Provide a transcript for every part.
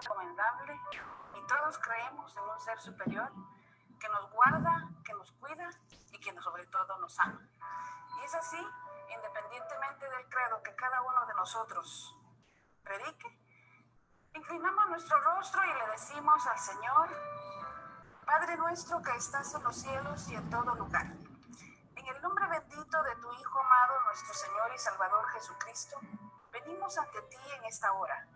recomendable y todos creemos en un ser superior que nos guarda, que nos cuida y que sobre todo nos ama. Y es así, independientemente del credo que cada uno de nosotros predique, inclinamos nuestro rostro y le decimos al Señor: Padre nuestro que estás en los cielos y en todo lugar, en el nombre bendito de tu Hijo amado, nuestro Señor y Salvador Jesucristo, venimos ante ti en esta hora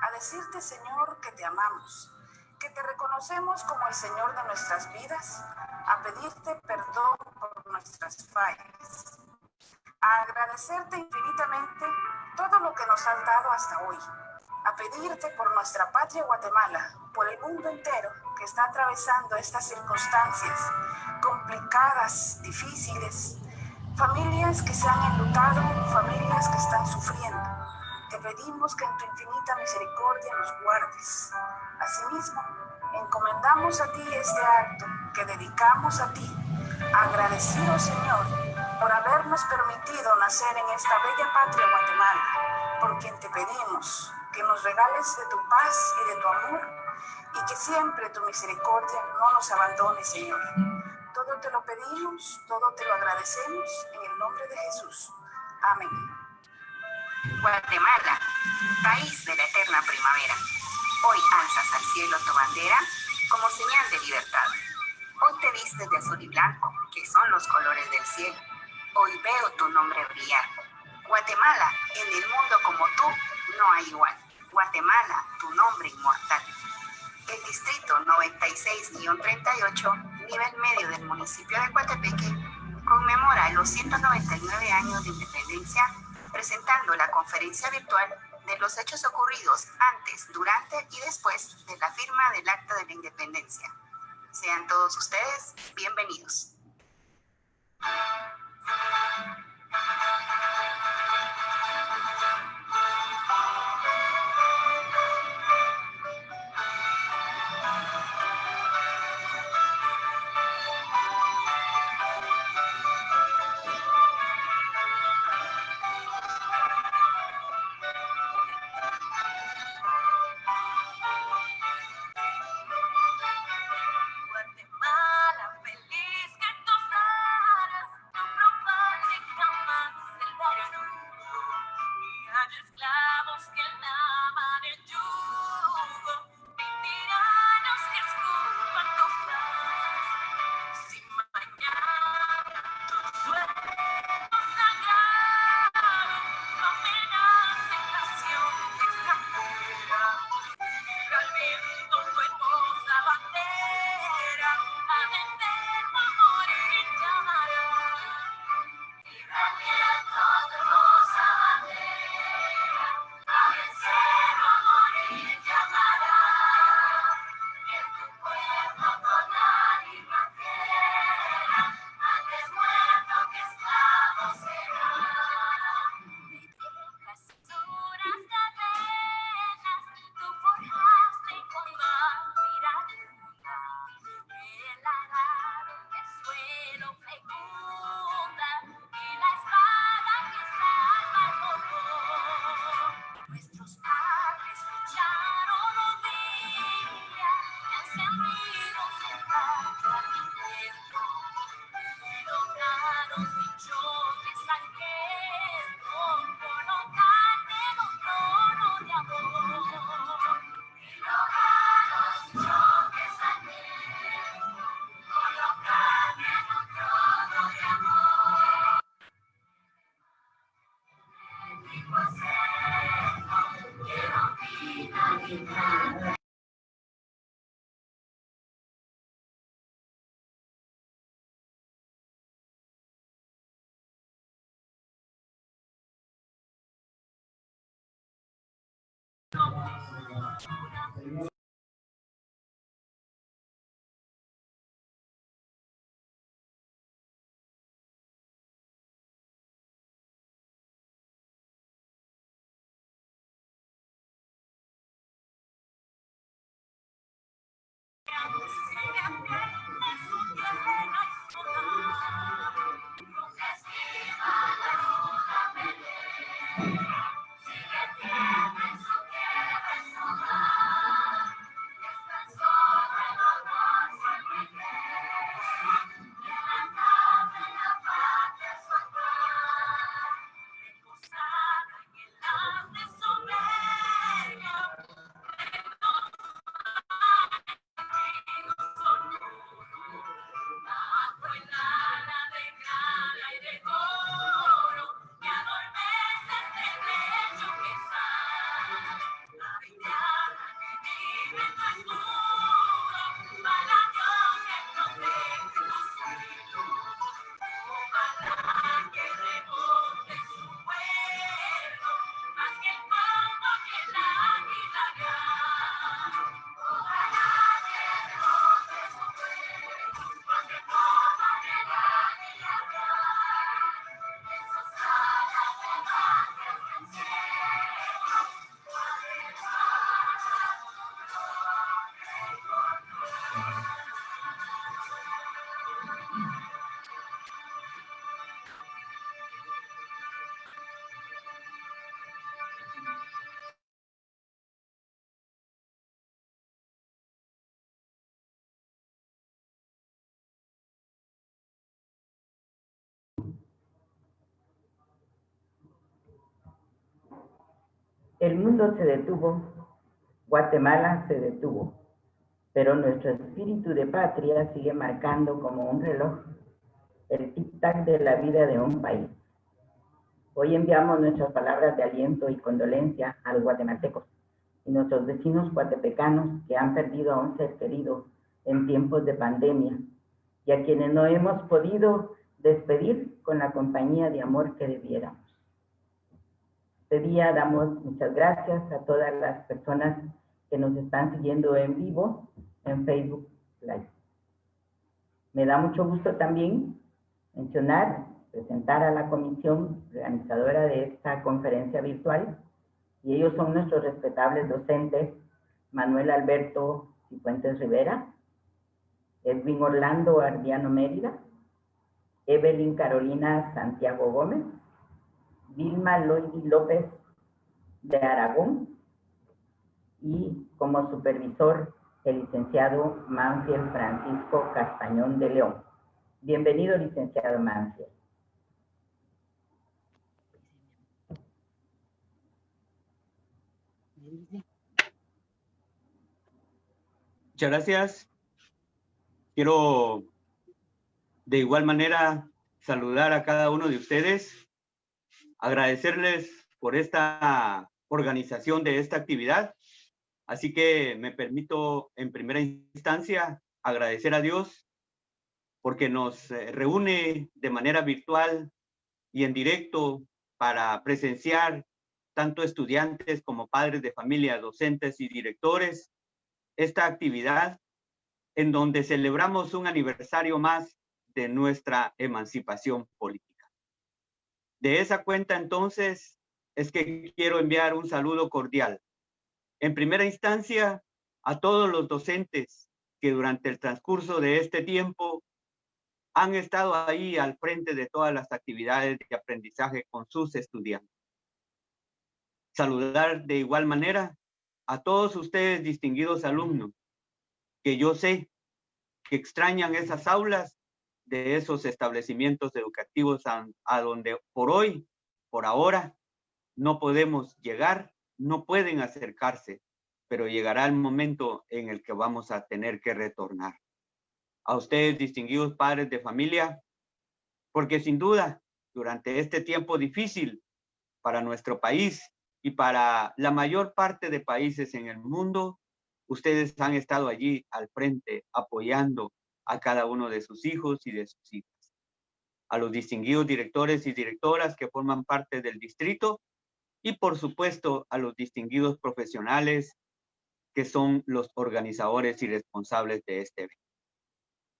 a decirte, Señor, que te amamos, que te reconocemos como el Señor de nuestras vidas, a pedirte perdón por nuestras fallas, a agradecerte infinitamente todo lo que nos has dado hasta hoy, a pedirte por nuestra patria Guatemala, por el mundo entero que está atravesando estas circunstancias complicadas, difíciles, familias que se han enlutado, familias que están sufriendo. Te pedimos que en tu infinita misericordia nos guardes. Asimismo, encomendamos a ti este acto que dedicamos a ti, agradecido, Señor, por habernos permitido nacer en esta bella patria Guatemala, por quien te pedimos que nos regales de tu paz y de tu amor, y que siempre tu misericordia no nos abandone, Señor. Todo te lo pedimos, todo te lo agradecemos, en el nombre de Jesús. Amén. Guatemala, país de la eterna primavera, hoy alzas al cielo tu bandera como señal de libertad. Hoy te vistes de azul y blanco, que son los colores del cielo. Hoy veo tu nombre brillar. Guatemala, en el mundo como tú, no hay igual. Guatemala, tu nombre inmortal. El distrito 96-38, nivel medio del municipio de Coatepeque, conmemora los 199 años de independencia, presentando la conferencia virtual de los hechos ocurridos antes, durante y después de la firma del Acta de la Independencia. Sean todos ustedes bienvenidos. El mundo se detuvo, Guatemala se detuvo, pero nuestro espíritu de patria sigue marcando como un reloj el tic-tac de la vida de un país. Hoy enviamos nuestras palabras de aliento y condolencia a los guatemaltecos y nuestros vecinos guatepecanos que han perdido a un ser querido en tiempos de pandemia y a quienes no hemos podido despedir con la compañía de amor que debiéramos. Este día damos muchas gracias a todas las personas que nos están siguiendo en vivo en Facebook Live. Me da mucho gusto también presentar a la comisión organizadora de esta conferencia virtual, y ellos son nuestros respetables docentes: Manuel Alberto Cifuentes Rivera, Edwin Orlando Ardiano Mérida, Evelyn Carolina Santiago Gómez, Vilma Loidi López de Aragón, y como supervisor el licenciado Manfiel Francisco Castañón de León. Bienvenido, licenciado Manfiel. Muchas gracias. Quiero de igual manera saludar a cada uno de ustedes, agradecerles por esta organización de esta actividad. Así que me permito en primera instancia agradecer a Dios porque nos reúne de manera virtual y en directo para presenciar tanto estudiantes como padres de familia, docentes y directores esta actividad en donde celebramos un aniversario más de nuestra emancipación política. De esa cuenta, entonces, es que quiero enviar un saludo cordial. En primera instancia, a todos los docentes que durante el transcurso de este tiempo han estado ahí al frente de todas las actividades de aprendizaje con sus estudiantes. Saludar de igual manera a todos ustedes, distinguidos alumnos, que yo sé que extrañan esas aulas de esos establecimientos educativos a donde por ahora, no podemos llegar, no pueden acercarse, pero llegará el momento en el que vamos a tener que retornar. A ustedes, distinguidos padres de familia, porque sin duda, durante este tiempo difícil para nuestro país y para la mayor parte de países en el mundo, ustedes han estado allí al frente apoyando a cada uno de sus hijos y de sus hijas. A los distinguidos directores y directoras que forman parte del distrito y por supuesto a los distinguidos profesionales que son los organizadores y responsables de este evento.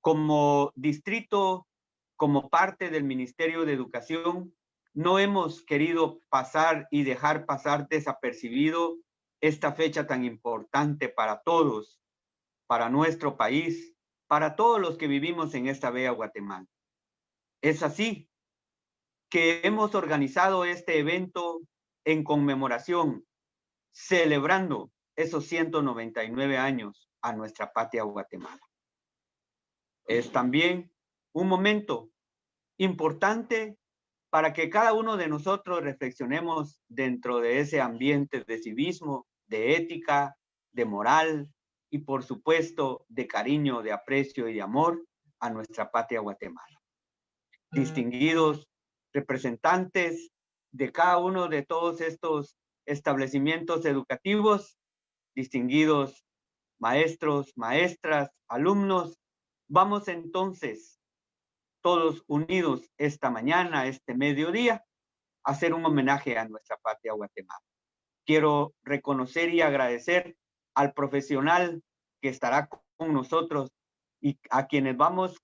Como distrito, como parte del Ministerio de Educación, no hemos querido pasar y dejar pasar desapercibido esta fecha tan importante para todos, para nuestro país, para todos los que vivimos en esta bella Guatemala. Es así que hemos organizado este evento en conmemoración, celebrando esos 199 años a nuestra patria Guatemala. Es también un momento importante para que cada uno de nosotros reflexionemos dentro de ese ambiente de civismo, de ética, de moral y por supuesto de cariño, de aprecio y de amor a nuestra patria Guatemala. Distinguidos representantes de cada uno de todos estos establecimientos educativos, distinguidos maestros, maestras, alumnos, vamos entonces todos unidos esta mañana, este mediodía, a hacer un homenaje a nuestra patria Guatemala. Quiero reconocer y agradecer al profesional que estará con nosotros y a quien vamos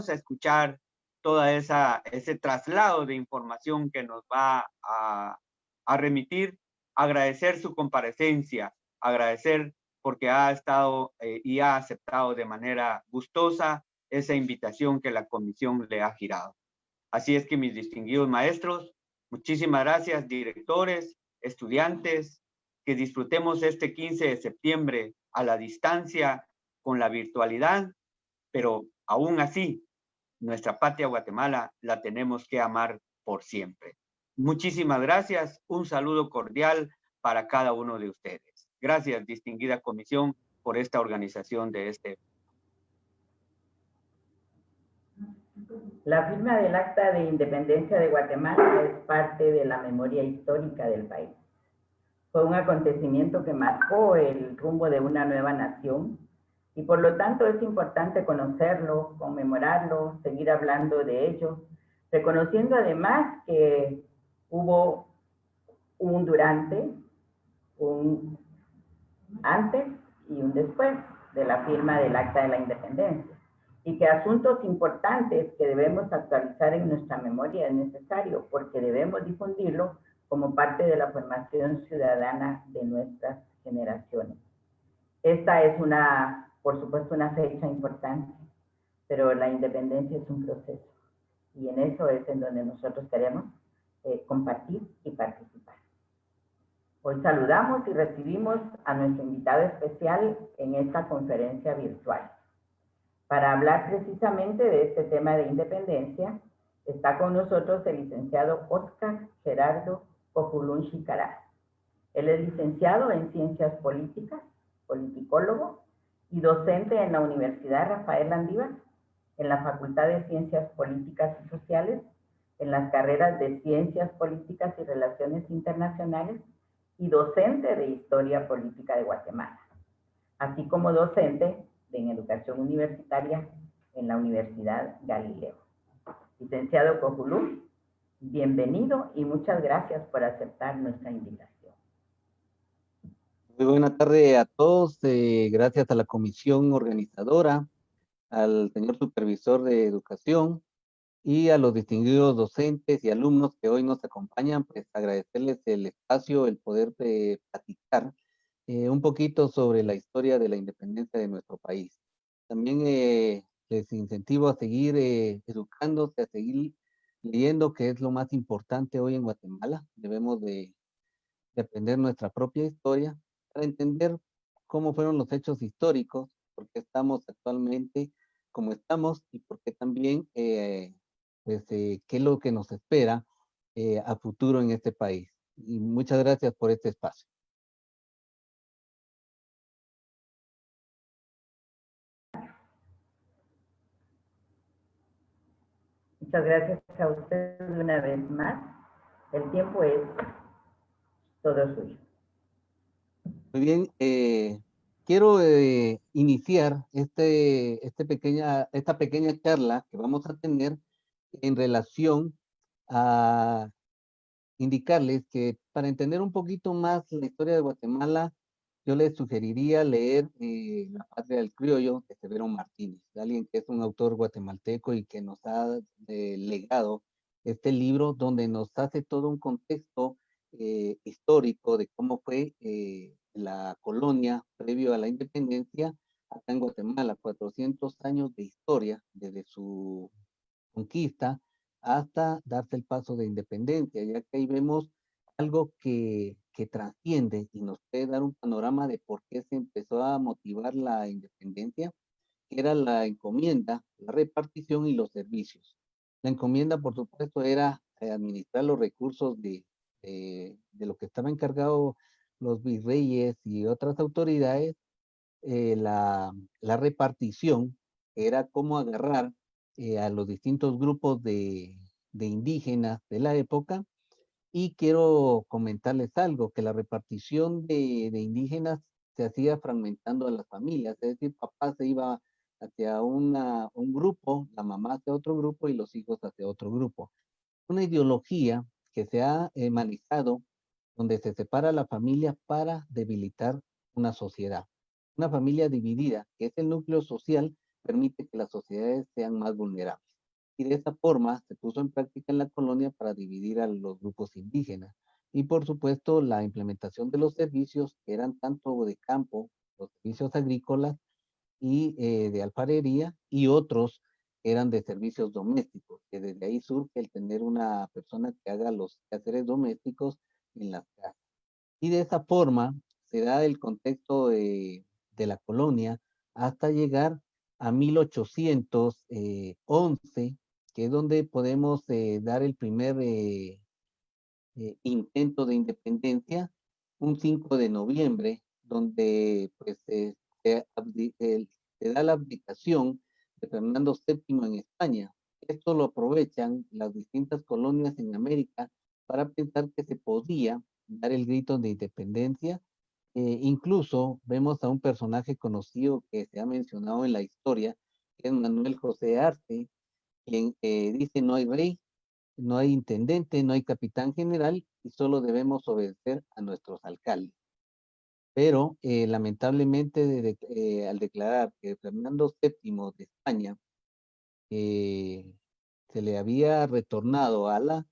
a escuchar toda ese traslado de información que nos va a remitir, agradecer su comparecencia, agradecer porque ha estado y ha aceptado de manera gustosa esa invitación que la comisión le ha girado. Así es que mis distinguidos maestros, muchísimas gracias, directores, estudiantes, que disfrutemos este 15 de septiembre a la distancia con la virtualidad, pero aún así, nuestra patria Guatemala la tenemos que amar por siempre. Muchísimas gracias, un saludo cordial para cada uno de ustedes. Gracias, distinguida comisión, por esta organización de este. La firma del Acta de Independencia de Guatemala es parte de la memoria histórica del país. Fue un acontecimiento que marcó el rumbo de una nueva nación y por lo tanto es importante conocerlo, conmemorarlo, seguir hablando de ello, reconociendo además que hubo un durante, un antes y un después de la firma del Acta de la Independencia, y que asuntos importantes que debemos actualizar en nuestra memoria es necesario porque debemos difundirlo como parte de la formación ciudadana de nuestras generaciones. Esta es por supuesto, una fecha importante, pero la independencia es un proceso y en eso es en donde nosotros queremos compartir y participar. Hoy saludamos y recibimos a nuestro invitado especial en esta conferencia virtual. Para hablar precisamente de este tema de independencia, está con nosotros el licenciado Óscar Gerardo Cojulún Xicará. Él es licenciado en Ciencias Políticas, politicólogo y docente en la Universidad Rafael Landívar, en la Facultad de Ciencias Políticas y Sociales, en las carreras de Ciencias Políticas y Relaciones Internacionales y docente de Historia Política de Guatemala, así como docente en Educación Universitaria en la Universidad Galileo. Licenciado Cojulún, bienvenido y muchas gracias por aceptar nuestra invitación. Muy buena tarde a todos. Gracias a la comisión organizadora, al señor supervisor de educación y a los distinguidos docentes y alumnos que hoy nos acompañan, pues agradecerles el espacio, el poder platicar un poquito sobre la historia de la independencia de nuestro país. También les incentivo a seguir educándose, a seguir leyendo, que es lo más importante hoy en Guatemala. Debemos de aprender nuestra propia historia para entender cómo fueron los hechos históricos, por qué estamos actualmente como estamos y por qué también qué es lo que nos espera a futuro en este país. Y muchas gracias por este espacio. Muchas gracias a usted una vez más. El tiempo es todo suyo. Muy bien, quiero iniciar esta pequeña charla que vamos a tener en relación a indicarles que para entender un poquito más la historia de Guatemala, yo les sugeriría leer La Patria del Criollo de Severo Martínez, de alguien que es un autor guatemalteco y que nos ha legado este libro donde nos hace todo un contexto histórico de cómo fue la colonia previo a la independencia acá en Guatemala, 400 años de historia desde su conquista hasta darse el paso de independencia, ya que ahí vemos algo que trasciende y nos puede dar un panorama de por qué se empezó a motivar la independencia, que era la encomienda, la repartición y los servicios. La encomienda, por supuesto, era administrar los recursos de lo que estaba encargado los virreyes y otras autoridades. La repartición era cómo agarrar a los distintos grupos de indígenas de la época. Y quiero comentarles algo, que la repartición de indígenas se hacía fragmentando a las familias, es decir, papá se iba hacia un grupo, la mamá hacia otro grupo y los hijos hacia otro grupo. Una ideología que se ha manejado donde se separa la familia para debilitar una sociedad. Una familia dividida, que es el núcleo social, permite que las sociedades sean más vulnerables. Y de esa forma se puso en práctica en la colonia para dividir a los grupos indígenas. Y por supuesto la implementación de los servicios que eran tanto de campo, los servicios agrícolas y de alfarería, y otros eran de servicios domésticos, que desde ahí surge el tener una persona que haga los quehaceres domésticos en las casas. Y de esa forma se da el contexto de la colonia hasta llegar a 1811, que es donde podemos dar el primer intento de independencia, un 5 de noviembre, donde pues se da la abdicación de Fernando VII en España. Esto lo aprovechan las distintas colonias en América para pensar que se podía dar el grito de independencia. Incluso vemos a un personaje conocido que se ha mencionado en la historia, que es Manuel José Arce, quien dice: no hay rey, no hay intendente, no hay capitán general y solo debemos obedecer a nuestros alcaldes. Pero lamentablemente al declarar que Fernando VII de España se le había retornado a la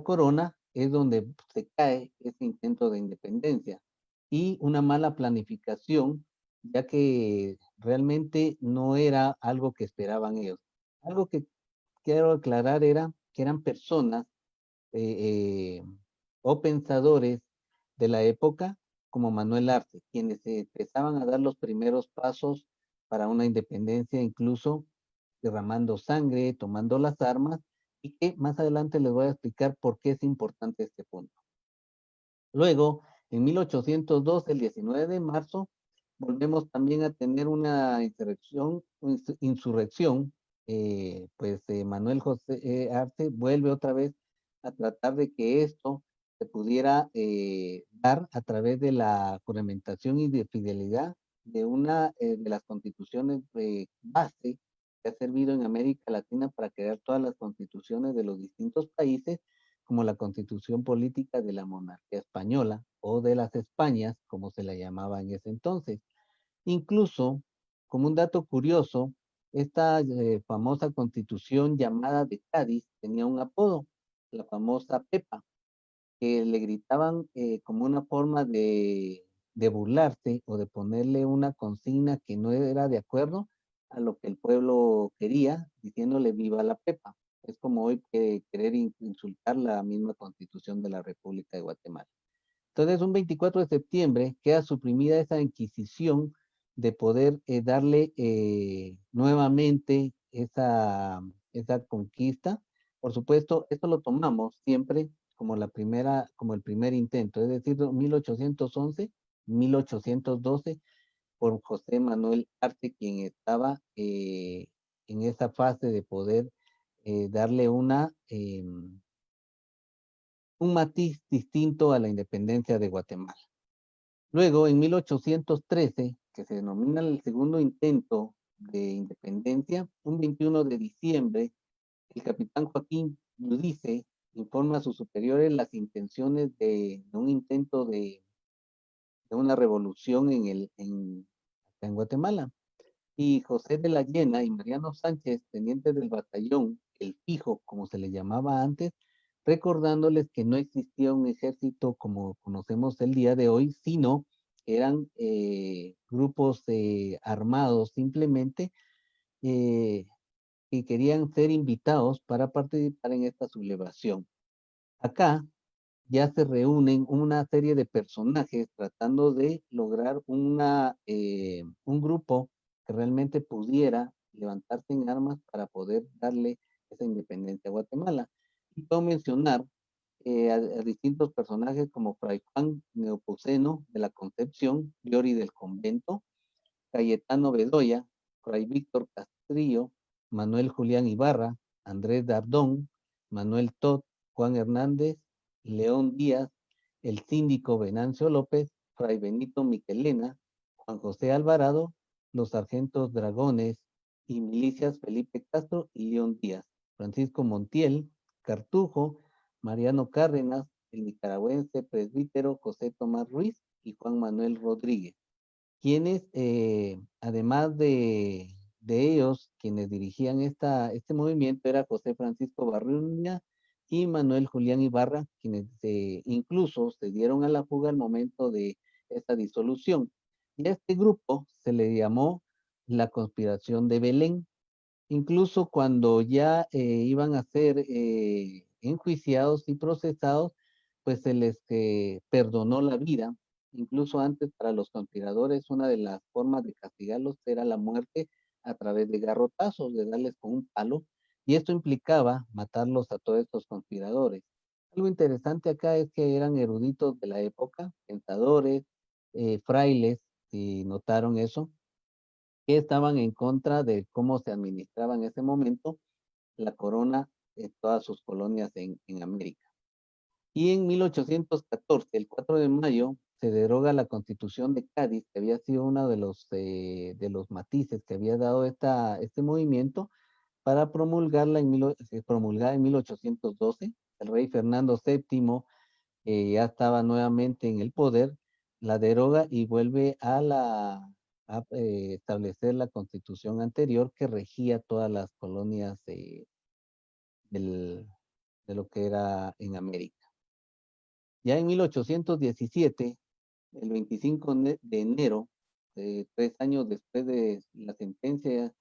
corona, es donde se cae ese intento de independencia y una mala planificación, ya que realmente no era algo que esperaban ellos. Algo que quiero aclarar era que eran personas o pensadores de la época como Manuel Arce, quienes empezaban a dar los primeros pasos para una independencia, incluso derramando sangre, tomando las armas, y que más adelante les voy a explicar por qué es importante este punto. Luego, en 1812, el 19 de marzo, volvemos también a tener una insurrección, Manuel José Arce vuelve otra vez a tratar de que esto se pudiera dar a través de la juramentación y de fidelidad de una de las constituciones base que ha servido en América Latina para crear todas las constituciones de los distintos países, como la constitución política de la monarquía española o de las Españas, como se la llamaba en ese entonces. Incluso, como un dato curioso, esta famosa constitución llamada de Cádiz tenía un apodo, la famosa Pepa, que le gritaban como una forma de burlarse o de ponerle una consigna que no era de acuerdo a lo que el pueblo quería, diciéndole viva la Pepa. Es como hoy querer insultar la misma constitución de la República de Guatemala. Entonces, un 24 de septiembre queda suprimida esa inquisición de poder darle nuevamente esa conquista. Por supuesto, esto lo tomamos siempre como como el primer intento, es decir, 1811, 1812, por José Manuel Arce, quien estaba en esa fase de poder darle un matiz distinto a la independencia de Guatemala. Luego, en 1813, que se denomina el segundo intento de independencia, un 21 de diciembre, el capitán Joaquín Giudice informa a sus superiores las intenciones de un intento de una revolución en Guatemala. Y José de la Llena y Mariano Sánchez, tenientes del batallón, el Fijo, como se le llamaba antes, recordándoles que no existía un ejército como conocemos el día de hoy, sino eran grupos armados simplemente que querían ser invitados para participar en esta sublevación. Acá ya se reúnen una serie de personajes tratando de lograr un grupo que realmente pudiera levantarse en armas para poder darle esa independencia a Guatemala. Y puedo mencionar a distintos personajes como Fray Juan Neopomuceno de la Concepción, Llori del Convento, Cayetano Bedoya, Fray Víctor Castrillo, Manuel Julián Ibarra, Andrés Dardón, Manuel Todd, Juan Hernández, León Díaz, el síndico Venancio López, Fray Benito Miquelena, Juan José Alvarado, los sargentos Dragones y milicias Felipe Castro y León Díaz, Francisco Montiel, Cartujo, Mariano Cárdenas, el nicaragüense presbítero José Tomás Ruiz y Juan Manuel Rodríguez, quienes, además de ellos, quienes dirigían este movimiento era José Francisco Barruña y Manuel Julián Ibarra, quienes incluso se dieron a la fuga al momento de esta disolución. Y a este grupo se le llamó la conspiración de Belén. Incluso cuando ya iban a ser enjuiciados y procesados, pues se les perdonó la vida. Incluso antes, para los conspiradores, una de las formas de castigarlos era la muerte a través de garrotazos, de darles con un palo, y esto implicaba matarlos a todos estos conspiradores. Algo interesante acá es que eran eruditos de la época, pensadores, frailes, si notaron eso, que estaban en contra de cómo se administraba en ese momento la corona en todas sus colonias en América. Y en 1814, el 4 de mayo, se deroga la Constitución de Cádiz, que había sido uno de los matices que había dado este movimiento, para promulgar en 1812. El rey Fernando VII ya estaba nuevamente en el poder, la deroga y vuelve a establecer la constitución anterior que regía todas las colonias del- de lo que era en América. Ya en 1817, el 25 de enero, 3 años después de la sentencia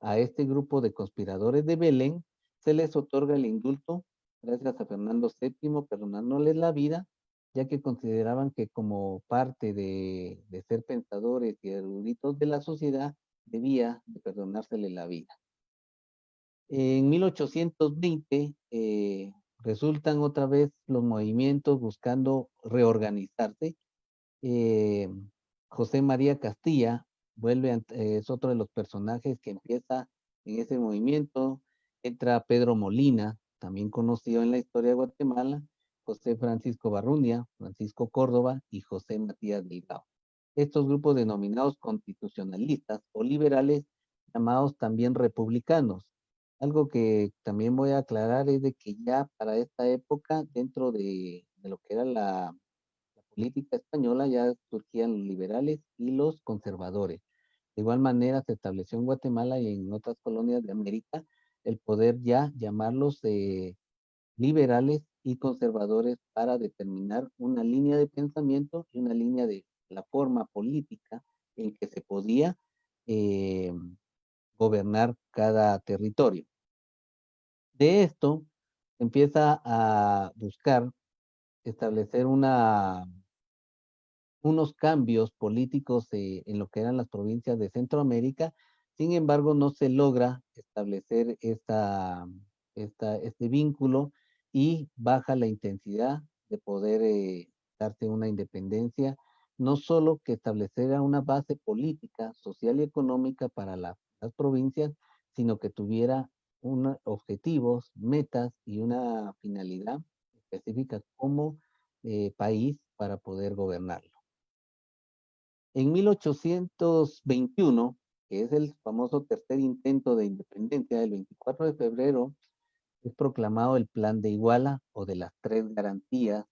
a este grupo de conspiradores de Belén, se les otorga el indulto gracias a Fernando VII, perdonándoles la vida, ya que consideraban que como parte de ser pensadores y eruditos de la sociedad, debía de perdonársele la vida. En 1820 resultan otra vez los movimientos buscando reorganizarse. eh, José María Castilla es otro de los personajes que empieza en ese movimiento. Entra Pedro Molina, también conocido en la historia de Guatemala, José Francisco Barrundia, Francisco Córdoba y José Matías Delgado. Estos grupos denominados constitucionalistas o liberales, llamados también republicanos. Algo que también voy a aclarar es de que ya para esta época, dentro de lo que era la política española, ya surgían los liberales y los conservadores. De igual manera se estableció en Guatemala y en otras colonias de América el poder ya llamarlos liberales y conservadores para determinar una línea de pensamiento y una línea de la forma política en que se podía eh, gobernar cada territorio. De esto empieza a buscar establecer unos cambios políticos en lo que eran las provincias de Centroamérica. Sin embargo, no se logra establecer este vínculo y baja la intensidad de poder darse una independencia, no solo que estableciera una base política, social y económica para las provincias, sino que tuviera objetivos, metas y una finalidad específica como país para poder gobernarlo. En 1821, que es el famoso tercer intento de independencia, el 24 de febrero, es proclamado el Plan de Iguala o de las tres garantías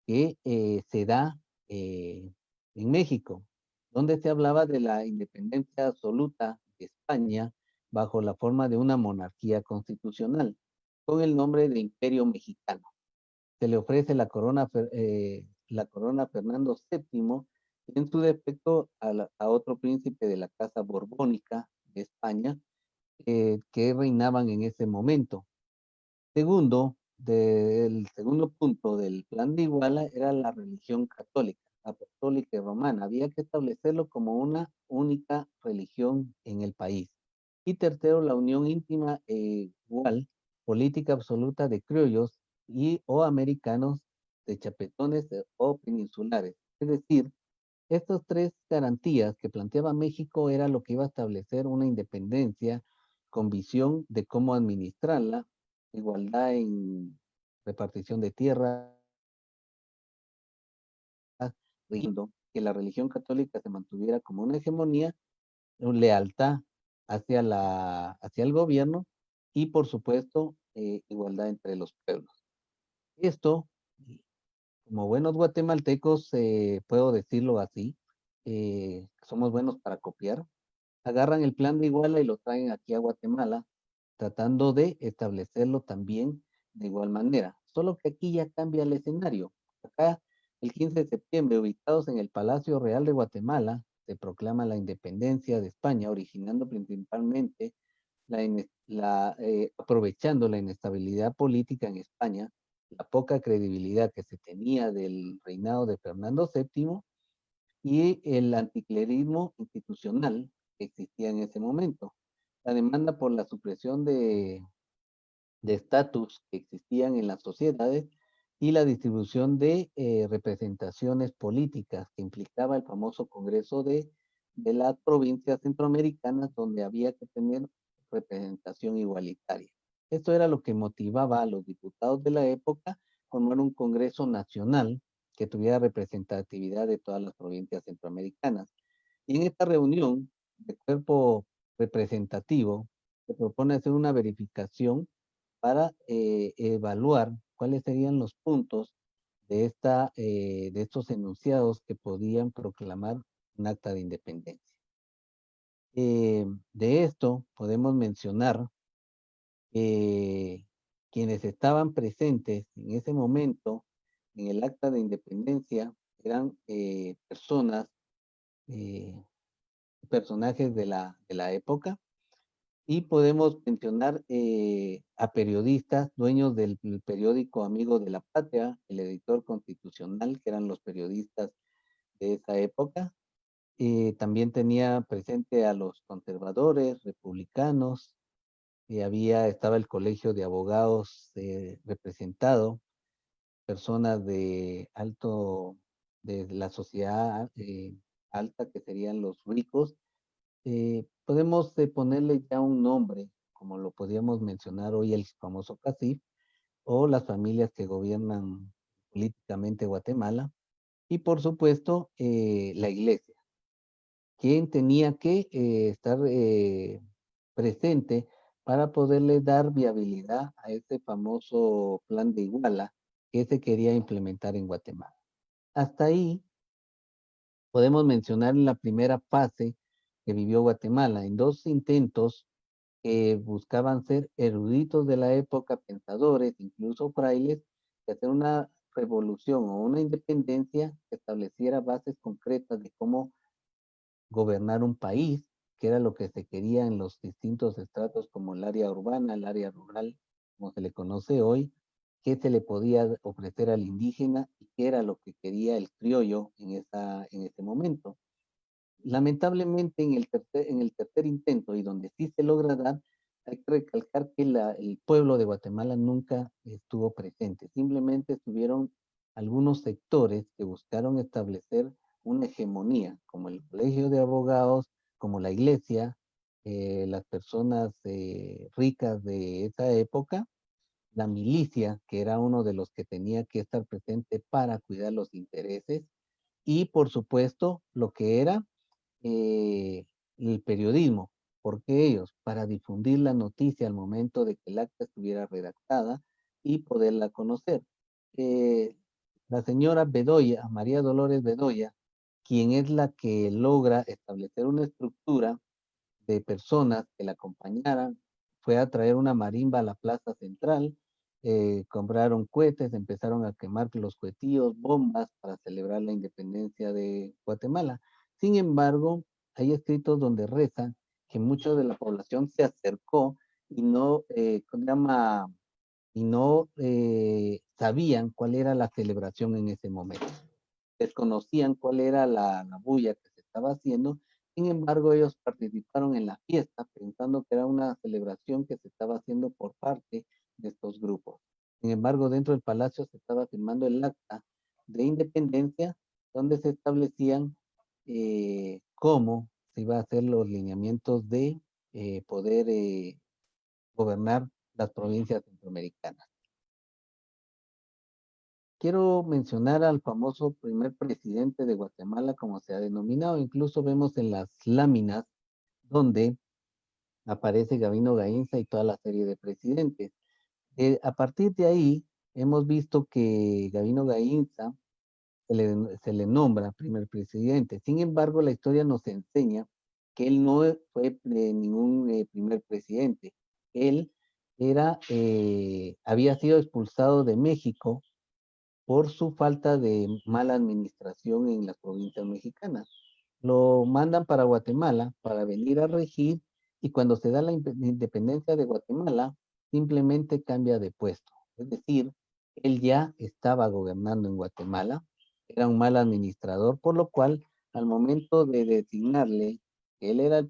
que se da en México, donde se hablaba de la independencia absoluta de España bajo la forma de una monarquía constitucional, con el nombre de Imperio Mexicano. Se le ofrece la corona Fernando VII, en su defecto a otro príncipe de la casa borbónica de España, que reinaban en ese momento. El segundo punto del plan de Iguala era la religión católica, apostólica y romana. Había que establecerlo como una única religión en el país. Y tercero, la unión íntima e igual, política absoluta de criollos o americanos, de chapetones o peninsulares. Es decir, estas tres garantías que planteaba México era lo que iba a establecer una independencia con visión de cómo administrarla, igualdad en repartición de tierra, que la religión católica se mantuviera como una hegemonía, lealtad hacia el gobierno y, por supuesto, igualdad entre los pueblos. Esto, como buenos guatemaltecos, puedo decirlo así, somos buenos para copiar. Agarran el plan de Iguala y lo traen aquí a Guatemala, tratando de establecerlo también de igual manera. Solo que aquí ya cambia el escenario. Acá, el 15 de septiembre, ubicados en el Palacio Real de Guatemala, se proclama la independencia de España, originando principalmente aprovechando la inestabilidad política en España, la poca credibilidad que se tenía del reinado de Fernando VII y el anticlerismo institucional que existía en ese momento. La demanda por la supresión de estatus que existían en las sociedades y la distribución de representaciones políticas que implicaba el famoso Congreso de las provincias centroamericanas, donde había que tener representación igualitaria. Esto era lo que motivaba a los diputados de la época a formar un Congreso nacional que tuviera representatividad de todas las provincias centroamericanas. Y en esta reunión de cuerpo representativo se propone hacer una verificación para evaluar cuáles serían los puntos de estos enunciados que podían proclamar un acta de independencia. De esto podemos mencionar que quienes estaban presentes en ese momento en el acta de independencia eran personajes de la época, y podemos mencionar a periodistas, dueños del periódico Amigo de la Patria, el editor constitucional, que eran los periodistas de esa época. También tenía presente a los conservadores, republicanos, estaba el Colegio de Abogados representado, personas de la sociedad alta, que serían los ricos. Podemos ponerle ya un nombre, como lo podríamos mencionar hoy, el famoso CACIF, o las familias que gobiernan políticamente Guatemala, y por supuesto la iglesia, quien tenía que estar presente para poderle dar viabilidad a ese famoso plan de Iguala que se quería implementar en Guatemala. Hasta ahí podemos mencionar la primera fase que vivió Guatemala, en dos intentos que buscaban ser eruditos de la época, pensadores, incluso frailes, de hacer una revolución o una independencia que estableciera bases concretas de cómo gobernar un país, que era lo que se quería en los distintos estratos, como el área urbana, el área rural, como se le conoce hoy, qué se le podía ofrecer al indígena y qué era lo que quería el criollo en ese momento. Lamentablemente, en el tercer intento, y donde sí se logra dar, hay que recalcar que el pueblo de Guatemala nunca estuvo presente. Simplemente estuvieron algunos sectores que buscaron establecer una hegemonía, como el Colegio de Abogados, como la iglesia, las personas ricas de esa época, la milicia, que era uno de los que tenía que estar presente para cuidar los intereses, y por supuesto lo que era el periodismo. Porque ellos, para difundir la noticia al momento de que el acta estuviera redactada y poderla conocer. La señora Bedoya, María Dolores Bedoya, quien es la que logra establecer una estructura de personas que la acompañaran, fue a traer una marimba a la plaza central, compraron cohetes, empezaron a quemar los cohetillos, bombas para celebrar la independencia de Guatemala. Sin embargo, hay escritos donde rezan que mucha de la población se acercó y no, sabían cuál era la celebración en ese momento. Desconocían cuál era la bulla que se estaba haciendo. Sin embargo, ellos participaron en la fiesta pensando que era una celebración que se estaba haciendo por parte de estos grupos. Sin embargo, dentro del palacio se estaba firmando el acta de independencia, donde se establecían cómo se iba a hacer los lineamientos de poder gobernar las provincias centroamericanas. Quiero mencionar al famoso primer presidente de Guatemala, como se ha denominado. Incluso vemos en las láminas donde aparece Gavino Gainza y toda la serie de presidentes. A partir de ahí, hemos visto que Gavino Gainza se le nombra primer presidente. Sin embargo, la historia nos enseña que él no fue ningún primer presidente. Él había sido expulsado de México por su falta de mala administración en las provincias mexicanas. Lo mandan para Guatemala para venir a regir, y cuando se da la independencia de Guatemala, simplemente cambia de puesto. Es decir, él ya estaba gobernando en Guatemala, era un mal administrador, por lo cual al momento de designarle que él era el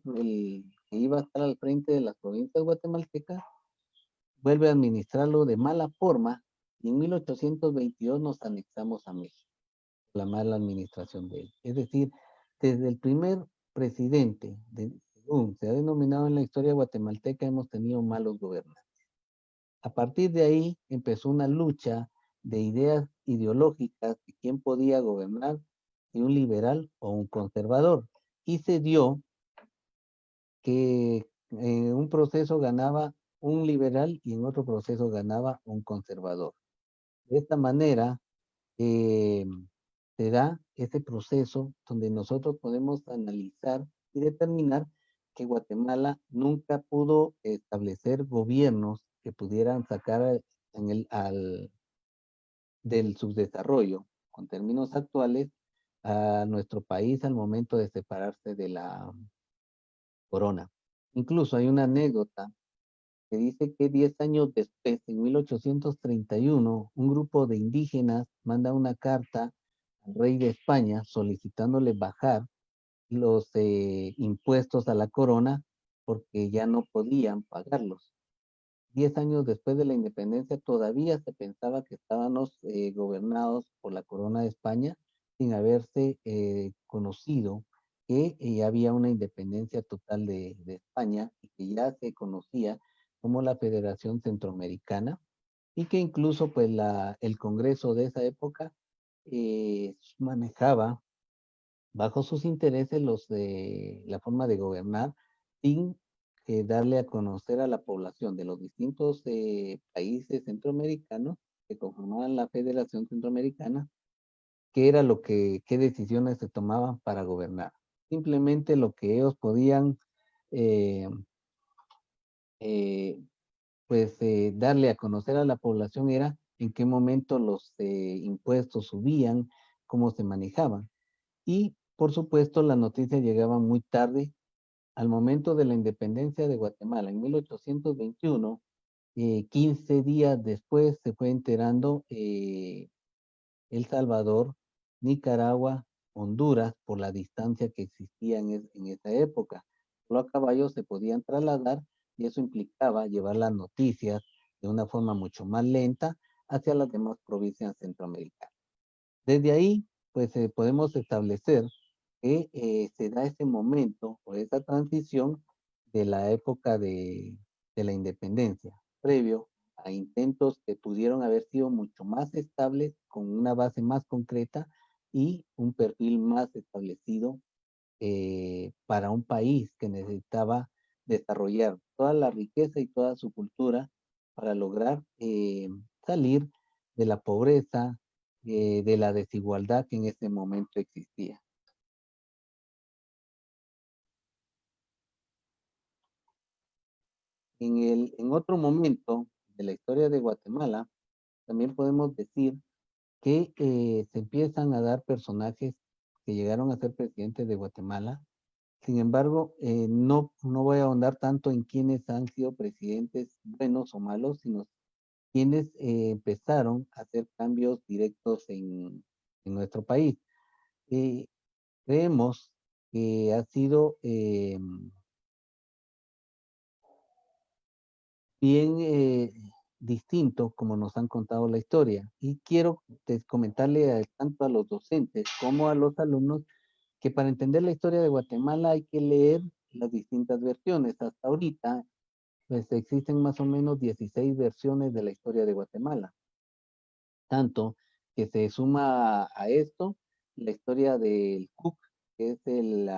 que iba a estar al frente de las provincias guatemaltecas, vuelve a administrarlo de mala forma, y en 1822 nos anexamos a México, la mala administración de él. Es decir, desde el primer presidente, según se ha denominado en la historia guatemalteca, hemos tenido malos gobernantes. A partir de ahí empezó una lucha de ideas ideológicas de quién podía gobernar, si un liberal o un conservador. Y se dio que en un proceso ganaba un liberal y en otro proceso ganaba un conservador. De esta manera eh, se da ese proceso donde nosotros podemos analizar y determinar que Guatemala nunca pudo establecer gobiernos que pudieran sacar del subdesarrollo, con términos actuales, a nuestro país al momento de separarse de la corona. Incluso hay una anécdota que dice que 10 años después, en 1831, un grupo de indígenas manda una carta al rey de España solicitándole bajar los impuestos a la corona porque ya no podían pagarlos. 10 años después de la independencia todavía se pensaba que estábamos gobernados por la corona de España sin haberse conocido que había una independencia total de España y que ya se conocía como la Federación Centroamericana y que incluso pues el Congreso de esa época manejaba bajo sus intereses la forma de gobernar sin darle a conocer a la población de los distintos países centroamericanos que conformaban la Federación Centroamericana, qué era qué decisiones se tomaban para gobernar. Simplemente lo que ellos podían eh, eh, darle a conocer a la población era en qué momento los impuestos subían, cómo se manejaban. Y, por supuesto, las noticias llegaban muy tarde. Al momento de la independencia de Guatemala, en 1821, 15 días después se fue enterando El Salvador, Nicaragua, Honduras, por la distancia que existía en esa época. Solo a caballo se podían trasladar y eso implicaba llevar las noticias de una forma mucho más lenta hacia las demás provincias centroamericanas. Desde ahí, pues podemos establecer que se da ese momento o esa transición de la época de la independencia, previo a intentos que pudieron haber sido mucho más estables, con una base más concreta y un perfil más establecido para un país que necesitaba desarrollar toda la riqueza y toda su cultura para lograr salir de la pobreza, de la desigualdad que en ese momento existía. En otro momento de la historia de Guatemala, también podemos decir que se empiezan a dar personajes que llegaron a ser presidentes de Guatemala. Sin embargo, no voy a ahondar tanto en quiénes han sido presidentes buenos o malos, sino quienes empezaron a hacer cambios directos en nuestro país. Creemos que ha sido bien distinto como nos han contado la historia. Y quiero comentarle tanto a los docentes como a los alumnos que para entender la historia de Guatemala hay que leer las distintas versiones. Hasta ahorita, pues existen más o menos 16 versiones de la historia de Guatemala. Tanto que se suma a esto la historia del CUC, que es el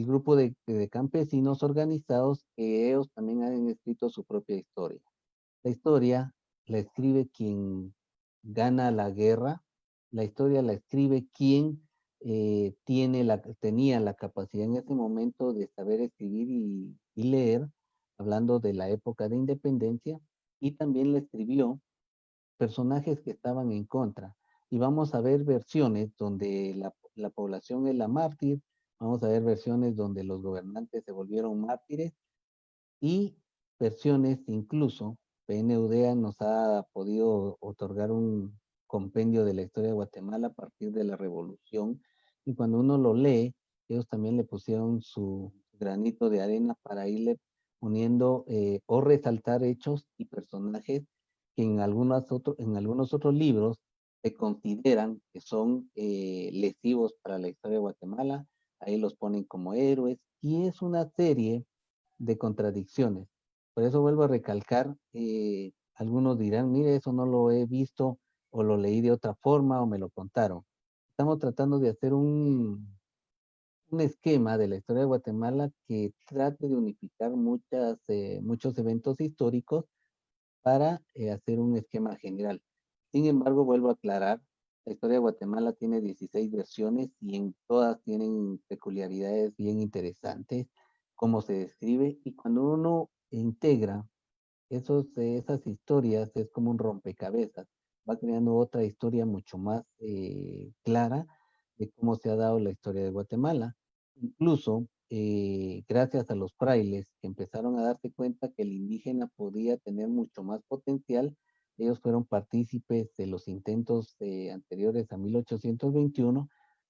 grupo de campesinos organizados, que ellos también han escrito su propia historia. La historia la escribe quien gana la guerra, la historia la escribe quien tenía la capacidad en ese momento de saber escribir y leer, hablando de la época de independencia, y también la escribió personajes que estaban en contra. Y vamos a ver versiones donde la población es la mártir, vamos a ver versiones donde los gobernantes se volvieron mártires y versiones incluso, PNUD nos ha podido otorgar un compendio de la historia de Guatemala a partir de la revolución y cuando uno lo lee, ellos también le pusieron su granito de arena para irle poniendo o resaltar hechos y personajes que en algunos otros libros se consideran que son lesivos para la historia de Guatemala. Ahí los ponen como héroes y es una serie de contradicciones. Por eso vuelvo a recalcar, algunos dirán, mire, eso no lo he visto o lo leí de otra forma o me lo contaron. Estamos tratando de hacer un esquema de la historia de Guatemala que trate de unificar muchos eventos históricos para hacer un esquema general. Sin embargo, vuelvo a aclarar, la historia de Guatemala tiene 16 versiones y en todas tienen peculiaridades bien interesantes, cómo se describe, y cuando uno integra esas historias es como un rompecabezas, va creando otra historia mucho más clara de cómo se ha dado la historia de Guatemala. Incluso, gracias a los frailes que empezaron a darse cuenta que el indígena podía tener mucho más potencial, ellos fueron partícipes de los intentos anteriores a 1821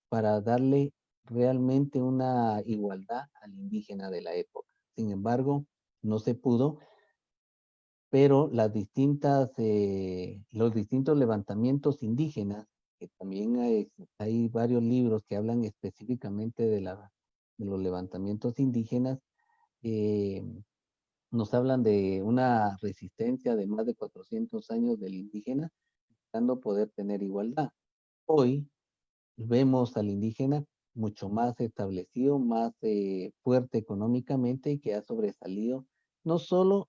para darle realmente una igualdad al indígena de la época. Sin embargo, no se pudo, pero los distintos levantamientos indígenas, que también hay varios libros que hablan específicamente de los levantamientos indígenas, eh, nos hablan de una resistencia de más de 400 años del indígena, buscando poder tener igualdad. Hoy vemos al indígena mucho más establecido, más fuerte económicamente y que ha sobresalido no solo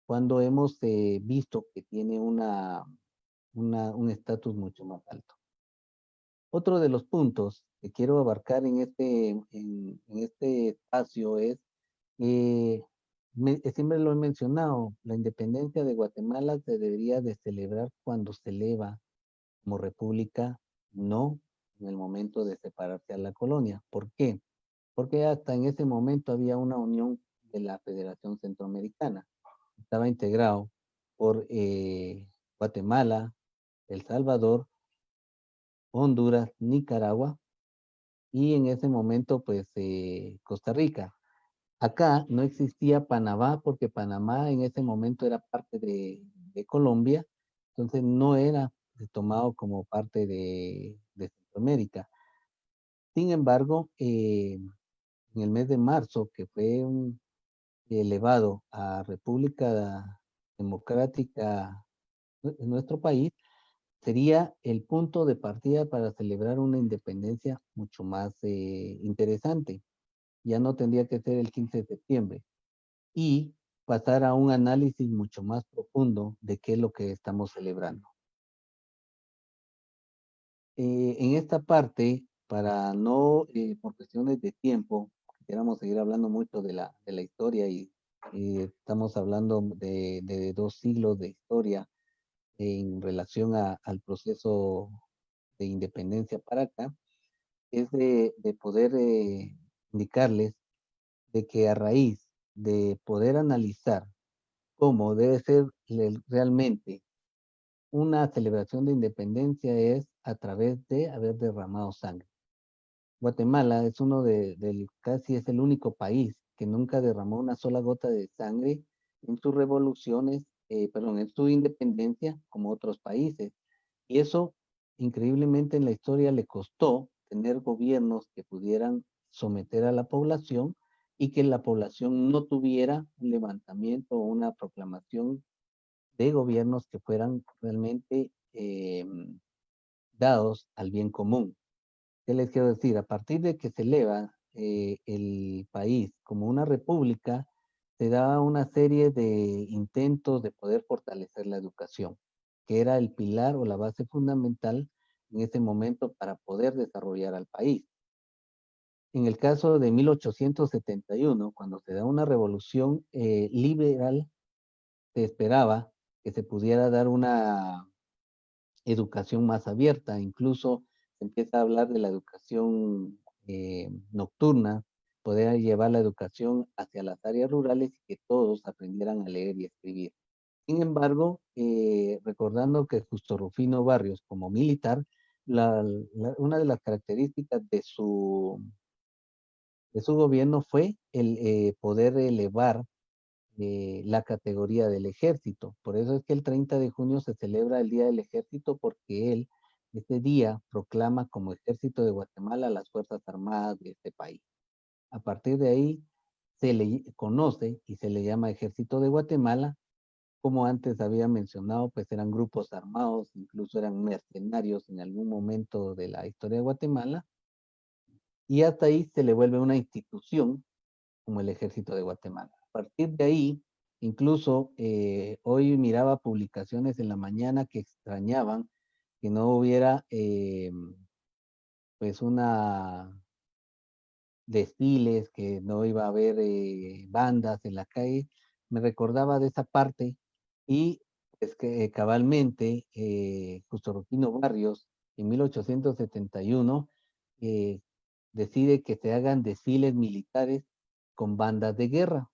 cuando hemos visto que tiene un estatus mucho más alto. Otro de los puntos que quiero abarcar en este espacio es, siempre lo he mencionado, la independencia de Guatemala se debería de celebrar cuando se eleva como república, no en el momento de separarse a la colonia. ¿Por qué? Porque hasta en ese momento había una unión de la Federación Centroamericana. Estaba integrado por Guatemala, El Salvador, Honduras, Nicaragua y en ese momento pues Costa Rica. Acá no existía Panamá porque Panamá en ese momento era parte de Colombia, entonces no era tomado como parte de Centroamérica. Sin embargo, en el mes de marzo, que fue elevado a República Democrática en nuestro país, sería el punto de partida para celebrar una independencia mucho más interesante. Ya no tendría que ser el 15 de septiembre y pasar a un análisis mucho más profundo de qué es lo que estamos celebrando. En esta parte, para no, por cuestiones de tiempo, quisiéramos seguir hablando mucho de la historia y estamos hablando de 2 siglos de historia en relación al proceso de independencia para acá, es de poder indicarles de que a raíz de poder analizar cómo debe ser realmente una celebración de independencia es a través de haber derramado sangre. Guatemala es casi es el único país que nunca derramó una sola gota de sangre en sus revoluciones, en su independencia como otros países. Y eso, increíblemente en la historia, le costó tener gobiernos que pudieran someter a la población y que la población no tuviera un levantamiento o una proclamación de gobiernos que fueran realmente dados al bien común. ¿Qué les quiero decir? A partir de que se eleva el país como una república, se da una serie de intentos de poder fortalecer la educación, que era el pilar o la base fundamental en ese momento para poder desarrollar al país. En el caso de 1871, cuando se da una revolución liberal, se esperaba que se pudiera dar una educación más abierta, incluso se empieza a hablar de la educación nocturna, poder llevar la educación hacia las áreas rurales y que todos aprendieran a leer y escribir. Sin embargo, recordando que Justo Rufino Barrios, como militar, una de las características de su gobierno fue el poder elevar la categoría del ejército. Por eso es que el 30 de junio se celebra el Día del Ejército, porque él ese día proclama como Ejército de Guatemala las Fuerzas Armadas de este país. A partir de ahí se le conoce y se le llama Ejército de Guatemala. Como antes había mencionado, pues eran grupos armados, incluso eran mercenarios en algún momento de la historia de Guatemala, y hasta ahí se le vuelve una institución como el Ejército de Guatemala. A partir de ahí, incluso hoy miraba publicaciones en la mañana que extrañaban que no hubiera pues una desfiles, que no iba a haber bandas en la calle. Me recordaba de esa parte y es que cabalmente Justo Rufino Barrios en 1871 eh, decide que se hagan desfiles militares con bandas de guerra.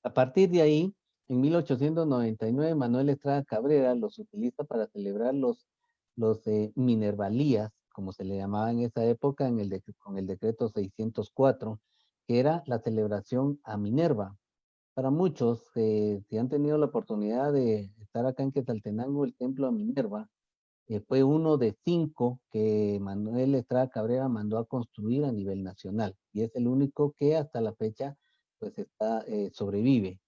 A partir de ahí, en 1899, Manuel Estrada Cabrera los utiliza para celebrar los Minervalías, como se le llamaba en esa época, con el decreto 604, que era la celebración a Minerva. Para muchos, si han tenido la oportunidad de estar acá en Quetzaltenango, el templo a Minerva fue uno de 5 que Manuel Estrada Cabrera mandó a construir a nivel nacional, y es el único que hasta la fecha pues sobrevive.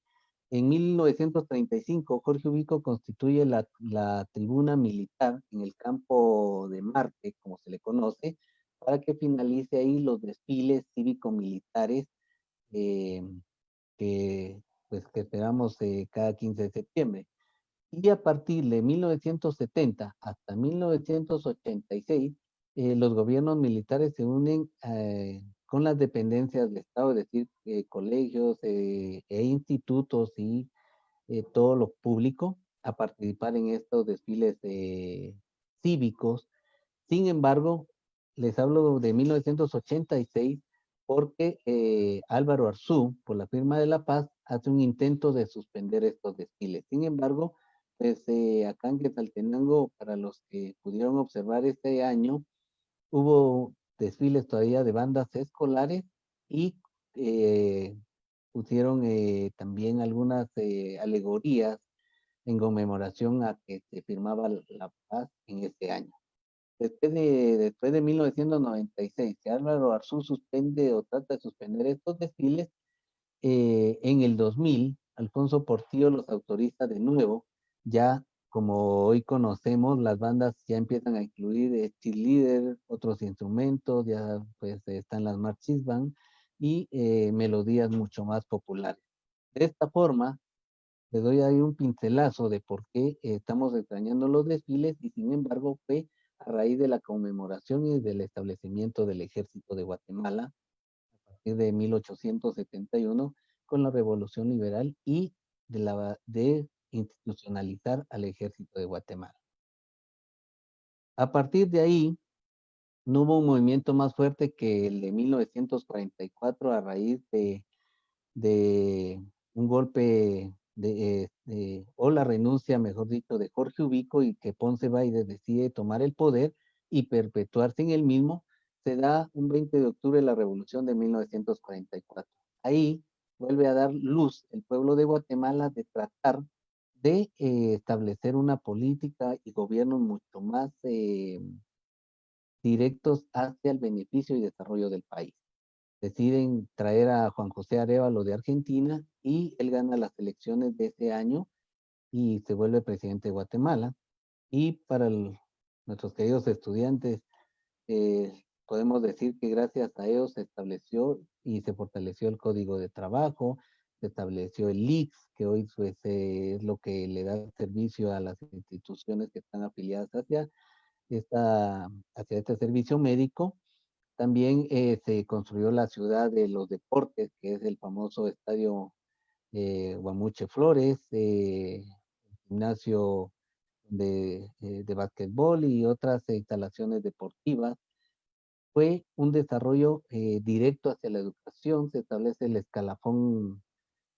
En 1935, Jorge Ubico constituye la tribuna militar en el campo de Marte, como se le conoce, para que finalice ahí los desfiles cívico-militares eh, que esperamos cada 15 de septiembre. Y a partir de 1970 hasta 1986, los gobiernos militares se unen con las dependencias del Estado, es decir, colegios e institutos y todo lo público, a participar en estos desfiles cívicos. Sin embargo, les hablo de 1986 porque Álvaro Arzú, por la firma de la paz, hace un intento de suspender estos desfiles. Sin embargo, pues acá en Quetzaltenango, para los que pudieron observar este año, hubo desfiles todavía de bandas escolares y pusieron también algunas alegorías en conmemoración a que se firmaba la paz en ese año. Después de 1996, que Álvaro Arzú suspende o trata de suspender estos desfiles, en el 2000, Alfonso Portillo los autoriza de nuevo. Ya como hoy conocemos, las bandas ya empiezan a incluir cheerleader, otros instrumentos, ya pues están las marching band y melodías mucho más populares. De esta forma, le doy ahí un pincelazo de por qué estamos extrañando los desfiles, y sin embargo fue a raíz de la conmemoración y del establecimiento del Ejército de Guatemala a partir de 1871 con la Revolución Liberal y de institucionalizar al Ejército de Guatemala. A partir de ahí, no hubo un movimiento más fuerte que el de 1944 a raíz de un golpe o la renuncia, mejor dicho, de Jorge Ubico, y que Ponce Baides decide tomar el poder y perpetuarse en el mismo. Se da un 20 de octubre la revolución de 1944. Ahí vuelve a dar luz el pueblo de Guatemala de tratar de establecer una política y gobiernos mucho más directos hacia el beneficio y desarrollo del país. Deciden traer a Juan José Arévalo de Argentina y él gana las elecciones de ese año y se vuelve presidente de Guatemala. Y para nuestros queridos estudiantes, podemos decir que gracias a ellos se estableció y se fortaleció el Código de Trabajo, se estableció el ICS, que hoy pues, es lo que le da servicio a las instituciones que están afiliadas hacia este servicio médico. También se construyó la ciudad de los deportes, que es el famoso estadio Guamuche Flores, gimnasio de básquetbol y otras instalaciones deportivas. Fue un desarrollo directo hacia la educación, se establece el escalafón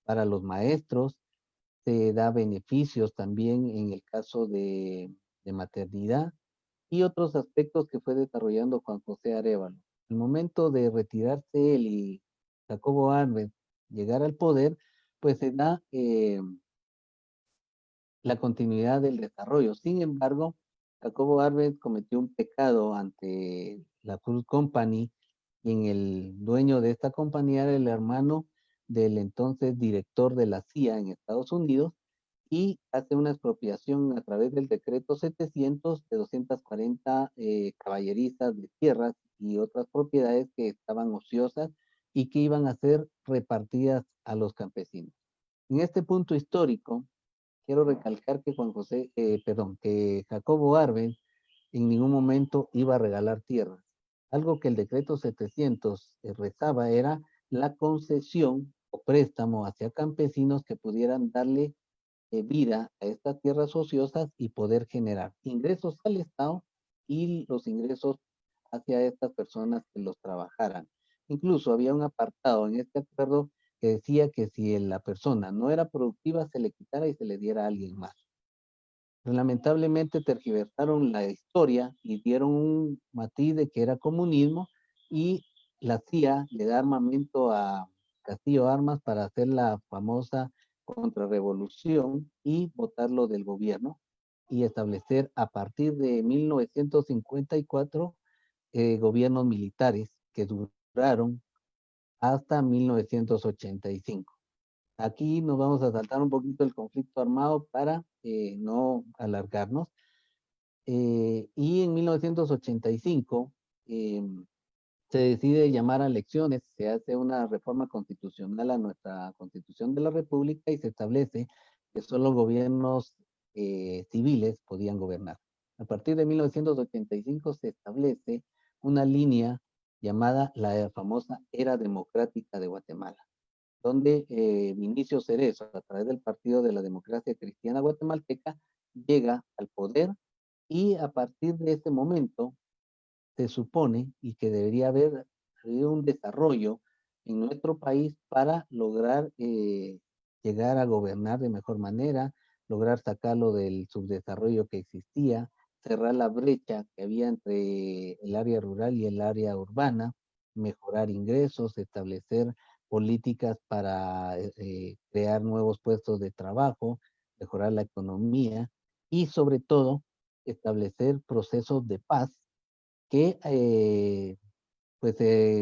para los maestros, se da beneficios también en el caso de maternidad y otros aspectos que fue desarrollando Juan José Arévalo. El momento de retirarse él y Jacobo Arbenz llegar al poder, pues se da la continuidad del desarrollo. Sin embargo, Jacobo Arbenz cometió un pecado ante la Fruit Company, y en el dueño de esta compañía era el hermano del entonces director de la CIA en Estados Unidos, y hace una expropiación a través del decreto 700 de 240 caballerizas de tierras y otras propiedades que estaban ociosas y que iban a ser repartidas a los campesinos. En este punto histórico, quiero recalcar que que Jacobo Arbenz en ningún momento iba a regalar tierras. Algo que el decreto 700 rezaba era la concesión o préstamo hacia campesinos que pudieran darle vida a estas tierras ociosas y poder generar ingresos al Estado y los ingresos hacia estas personas que los trabajaran. Incluso había un apartado en este acuerdo que decía que si la persona no era productiva, se le quitara y se le diera a alguien más. Pero lamentablemente tergiversaron la historia y dieron un matiz de que era comunismo, y la CIA le da armamento a Castillo Armas para hacer la famosa contrarrevolución y botarlo del gobierno y establecer a partir de 1954 gobiernos militares que duraron hasta 1985. Aquí nos vamos a saltar un poquito el conflicto armado para no alargarnos. Y en 1985 se decide llamar a elecciones, se hace una reforma constitucional a nuestra Constitución de la República y se establece que solo gobiernos civiles podían gobernar. A partir de 1985 se establece una línea llamada la famosa Era Democrática de Guatemala, donde Vinicio Cerezo, a través del Partido de la Democracia Cristiana Guatemalteca, llega al poder, y a partir de ese momento se supone y que debería haber habido un desarrollo en nuestro país para lograr llegar a gobernar de mejor manera, lograr sacarlo del subdesarrollo que existía, cerrar la brecha que había entre el área rural y el área urbana, mejorar ingresos, establecer políticas para crear nuevos puestos de trabajo, mejorar la economía y sobre todo establecer procesos de paz que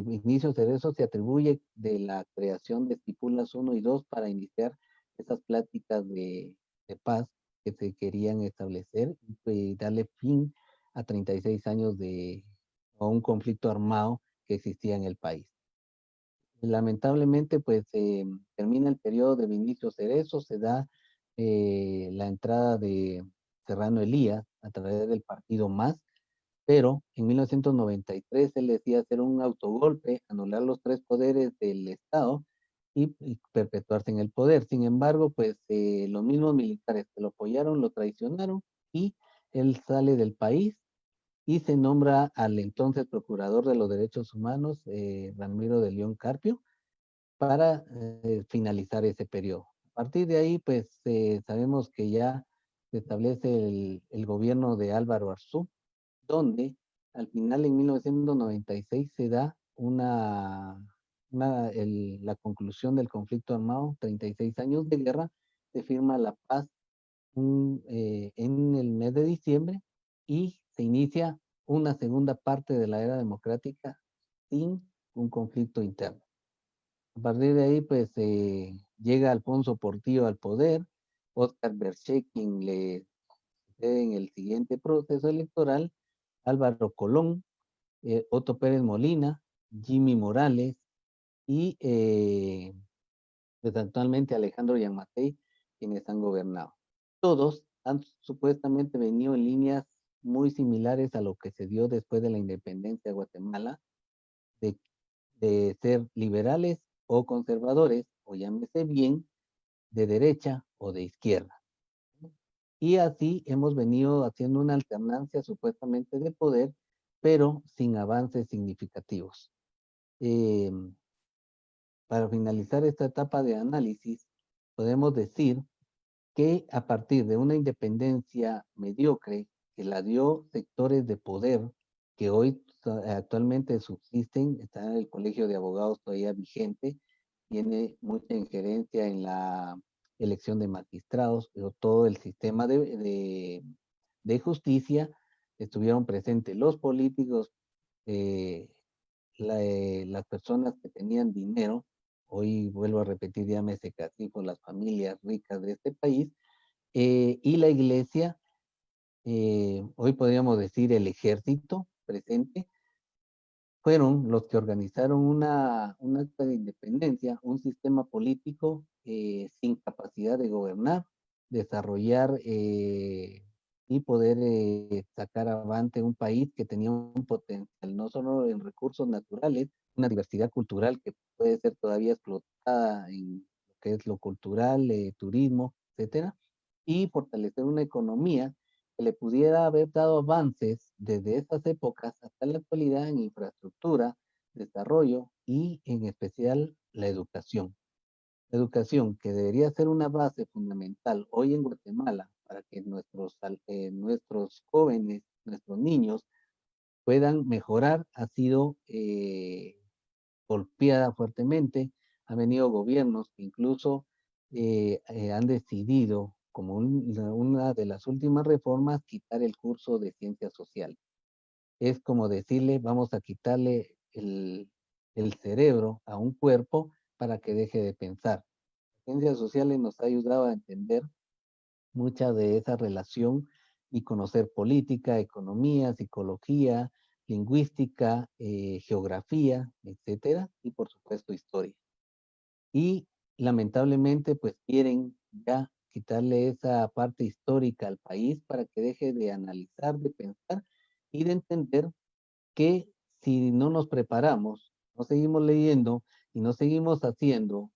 Vinicio Cerezo se atribuye de la creación de Estipulas 1 y 2 para iniciar esas pláticas de paz que se querían establecer y darle fin a 36 años de un conflicto armado que existía en el país. Lamentablemente, pues termina el periodo de Vinicio Cerezo, se da la entrada de Serrano Elías a través del partido MAS, pero en 1993 él decía hacer un autogolpe, anular los tres poderes del Estado y perpetuarse en el poder. Sin embargo, pues los mismos militares que lo apoyaron lo traicionaron y él sale del país y se nombra al entonces Procurador de los Derechos Humanos, Ramiro de León Carpio, para finalizar ese periodo. A partir de ahí, pues sabemos que ya se establece el gobierno de Álvaro Arzú, donde al final en 1996 se da la conclusión del conflicto armado, 36 años de guerra, se firma la paz en el mes de diciembre y se inicia una segunda parte de la era democrática sin un conflicto interno. A partir de ahí, pues llega Alfonso Portillo al poder, Óscar Berchequín le sucede en el siguiente proceso electoral, Álvaro Colón, Otto Pérez Molina, Jimmy Morales y pues actualmente Alejandro Yamatei, quienes han gobernado. Todos han supuestamente venido en líneas muy similares a lo que se dio después de la independencia de Guatemala, de ser liberales o conservadores, o llámese bien, de derecha o de izquierda. Y así hemos venido haciendo una alternancia supuestamente de poder, pero sin avances significativos. Para finalizar esta etapa de análisis, podemos decir que a partir de una independencia mediocre que la dio sectores de poder que hoy actualmente subsisten, está el Colegio de Abogados todavía vigente, tiene mucha injerencia en la elección de magistrados, pero todo el sistema de justicia estuvieron presentes los políticos, eh, las personas que tenían dinero, hoy vuelvo a repetir, llámese por las familias ricas de este país, y la iglesia, hoy podríamos decir el ejército presente, fueron los que organizaron un acta de independencia, un sistema político sin capacidad de gobernar, desarrollar y poder sacar avante un país que tenía un potencial, no solo en recursos naturales, una diversidad cultural que puede ser todavía explotada en lo que es lo cultural, turismo, etcétera, y fortalecer una economía que le pudiera haber dado avances desde estas épocas hasta la actualidad en infraestructura, desarrollo y en especial la educación. La educación que debería ser una base fundamental hoy en Guatemala para que nuestros jóvenes, nuestros niños puedan mejorar, ha sido golpeada fuertemente. Han venido gobiernos que incluso han decidido, como una de las últimas reformas, quitar el curso de ciencias sociales. Es como decirle, vamos a quitarle el cerebro a un cuerpo para que deje de pensar. Ciencias sociales nos ha ayudado a entender mucha de esa relación y conocer política, economía, psicología, lingüística, geografía, etcétera, y por supuesto historia. Y lamentablemente pues quieren ya quitarle esa parte histórica al país para que deje de analizar, de pensar y de entender que si no nos preparamos, no seguimos leyendo y no seguimos haciendo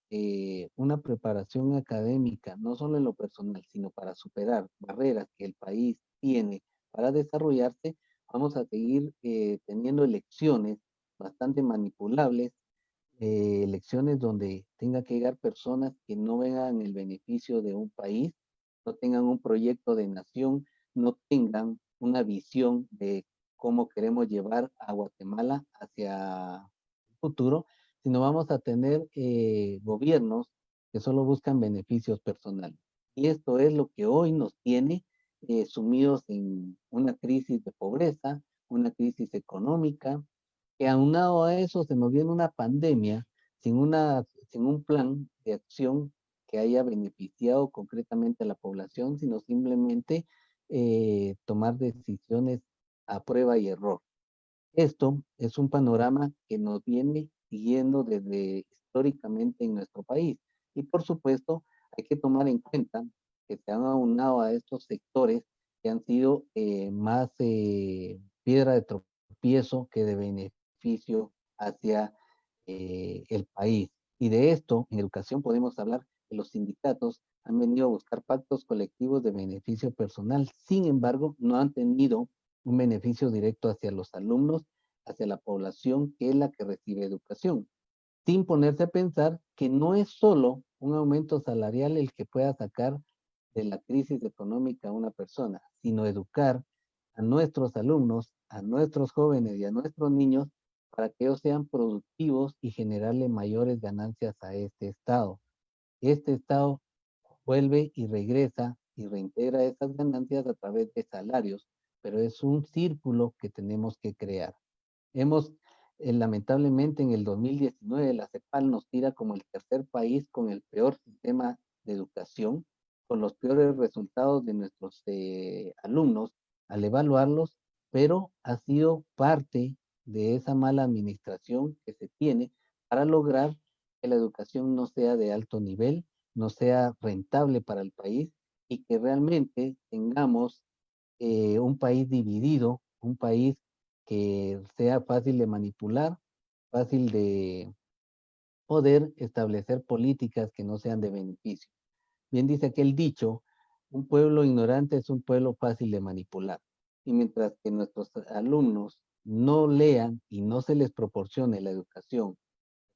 una preparación académica, no solo en lo personal, sino para superar barreras que el país tiene para desarrollarse, vamos a seguir teniendo elecciones bastante manipulables, elecciones donde tenga que llegar personas que no vean el beneficio de un país, no tengan un proyecto de nación, no tengan una visión de cómo queremos llevar a Guatemala hacia el futuro, sino vamos a tener gobiernos que solo buscan beneficios personales. Y esto es lo que hoy nos tiene sumidos en una crisis de pobreza, una crisis económica, que aunado a eso se nos viene una pandemia sin un plan de acción que haya beneficiado concretamente a la población, sino simplemente tomar decisiones a prueba y error. Esto es un panorama que nos viene siguiendo desde históricamente en nuestro país. Y por supuesto, hay que tomar en cuenta que se han aunado a estos sectores que han sido más piedra de tropiezo que de beneficio hacia el país. Y de esto, en educación podemos hablar que los sindicatos han venido a buscar pactos colectivos de beneficio personal. Sin embargo, no han tenido un beneficio directo hacia los alumnos, hacia la población que es la que recibe educación, sin ponerse a pensar que no es solo un aumento salarial el que pueda sacar de la crisis económica a una persona, sino educar a nuestros alumnos, a nuestros jóvenes y a nuestros niños para que ellos sean productivos y generarle mayores ganancias a este Estado. Este Estado vuelve y regresa y reintegra esas ganancias a través de salarios, pero es un círculo que tenemos que crear. Hemos, lamentablemente, en el 2019, la CEPAL nos tira como el tercer país con el peor sistema de educación, con los peores resultados de nuestros alumnos al evaluarlos, pero ha sido parte de esa mala administración que se tiene para lograr que la educación no sea de alto nivel, no sea rentable para el país y que realmente tengamos un país dividido, un país que sea fácil de manipular, fácil de poder establecer políticas que no sean de beneficio. Bien dice aquel dicho, un pueblo ignorante es un pueblo fácil de manipular. Y mientras que nuestros alumnos no lean y no se les proporcione la educación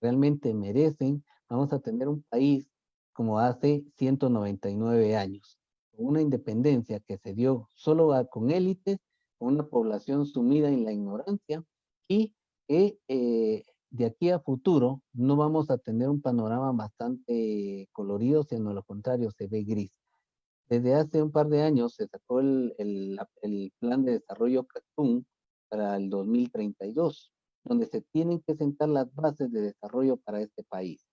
realmente merecen, vamos a tener un país como hace 199 años, con una independencia que se dio solo con élites, con una población sumida en la ignorancia y que de aquí a futuro no vamos a tener un panorama bastante colorido, sino lo contrario, se ve gris. Desde hace un par de años se sacó el plan de desarrollo Castún para el 2032, donde se tienen que sentar las bases de desarrollo para este país.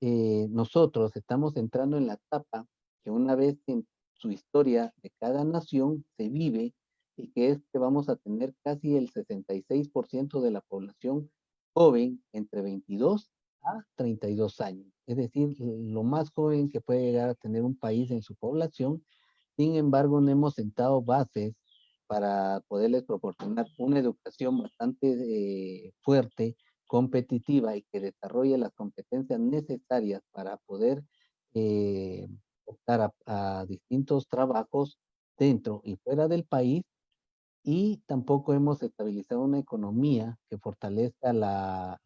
Nosotros estamos entrando en la etapa que una vez en su historia de cada nación se vive y que es que vamos a tener casi el 66% de la población joven entre 22 a 32 años. Es decir, lo más joven que puede llegar a tener un país en su población. Sin embargo, no hemos sentado bases para poderles proporcionar una educación bastante fuerte, competitiva y que desarrolle las competencias necesarias para poder optar a distintos trabajos dentro y fuera del país. Y tampoco hemos estabilizado una economía que fortalezca la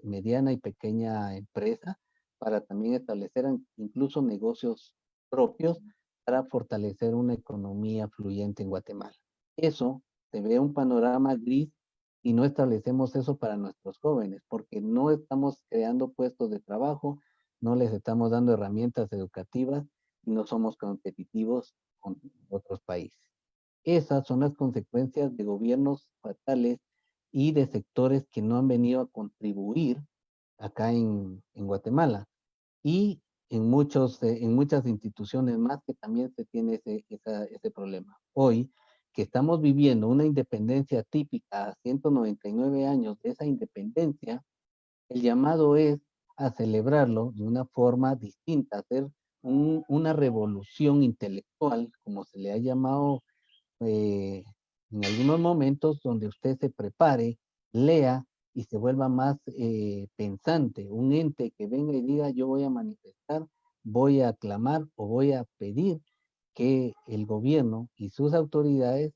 mediana y pequeña empresa para también establecer incluso negocios propios para fortalecer una economía fluyente en Guatemala. Eso se ve un panorama gris y no establecemos eso para nuestros jóvenes porque no estamos creando puestos de trabajo, no les estamos dando herramientas educativas y no somos competitivos con otros países. Esas son las consecuencias de gobiernos fatales y de sectores que no han venido a contribuir acá en Guatemala y en muchas instituciones más que también se tiene ese problema. Hoy, que estamos viviendo una independencia típica a 199 años de esa independencia, el llamado es a celebrarlo de una forma distinta, hacer una revolución intelectual, como se le ha llamado en algunos momentos donde usted se prepare, lea y se vuelva más pensante, un ente que venga y diga yo voy a manifestar, voy a aclamar o voy a pedir que el gobierno y sus autoridades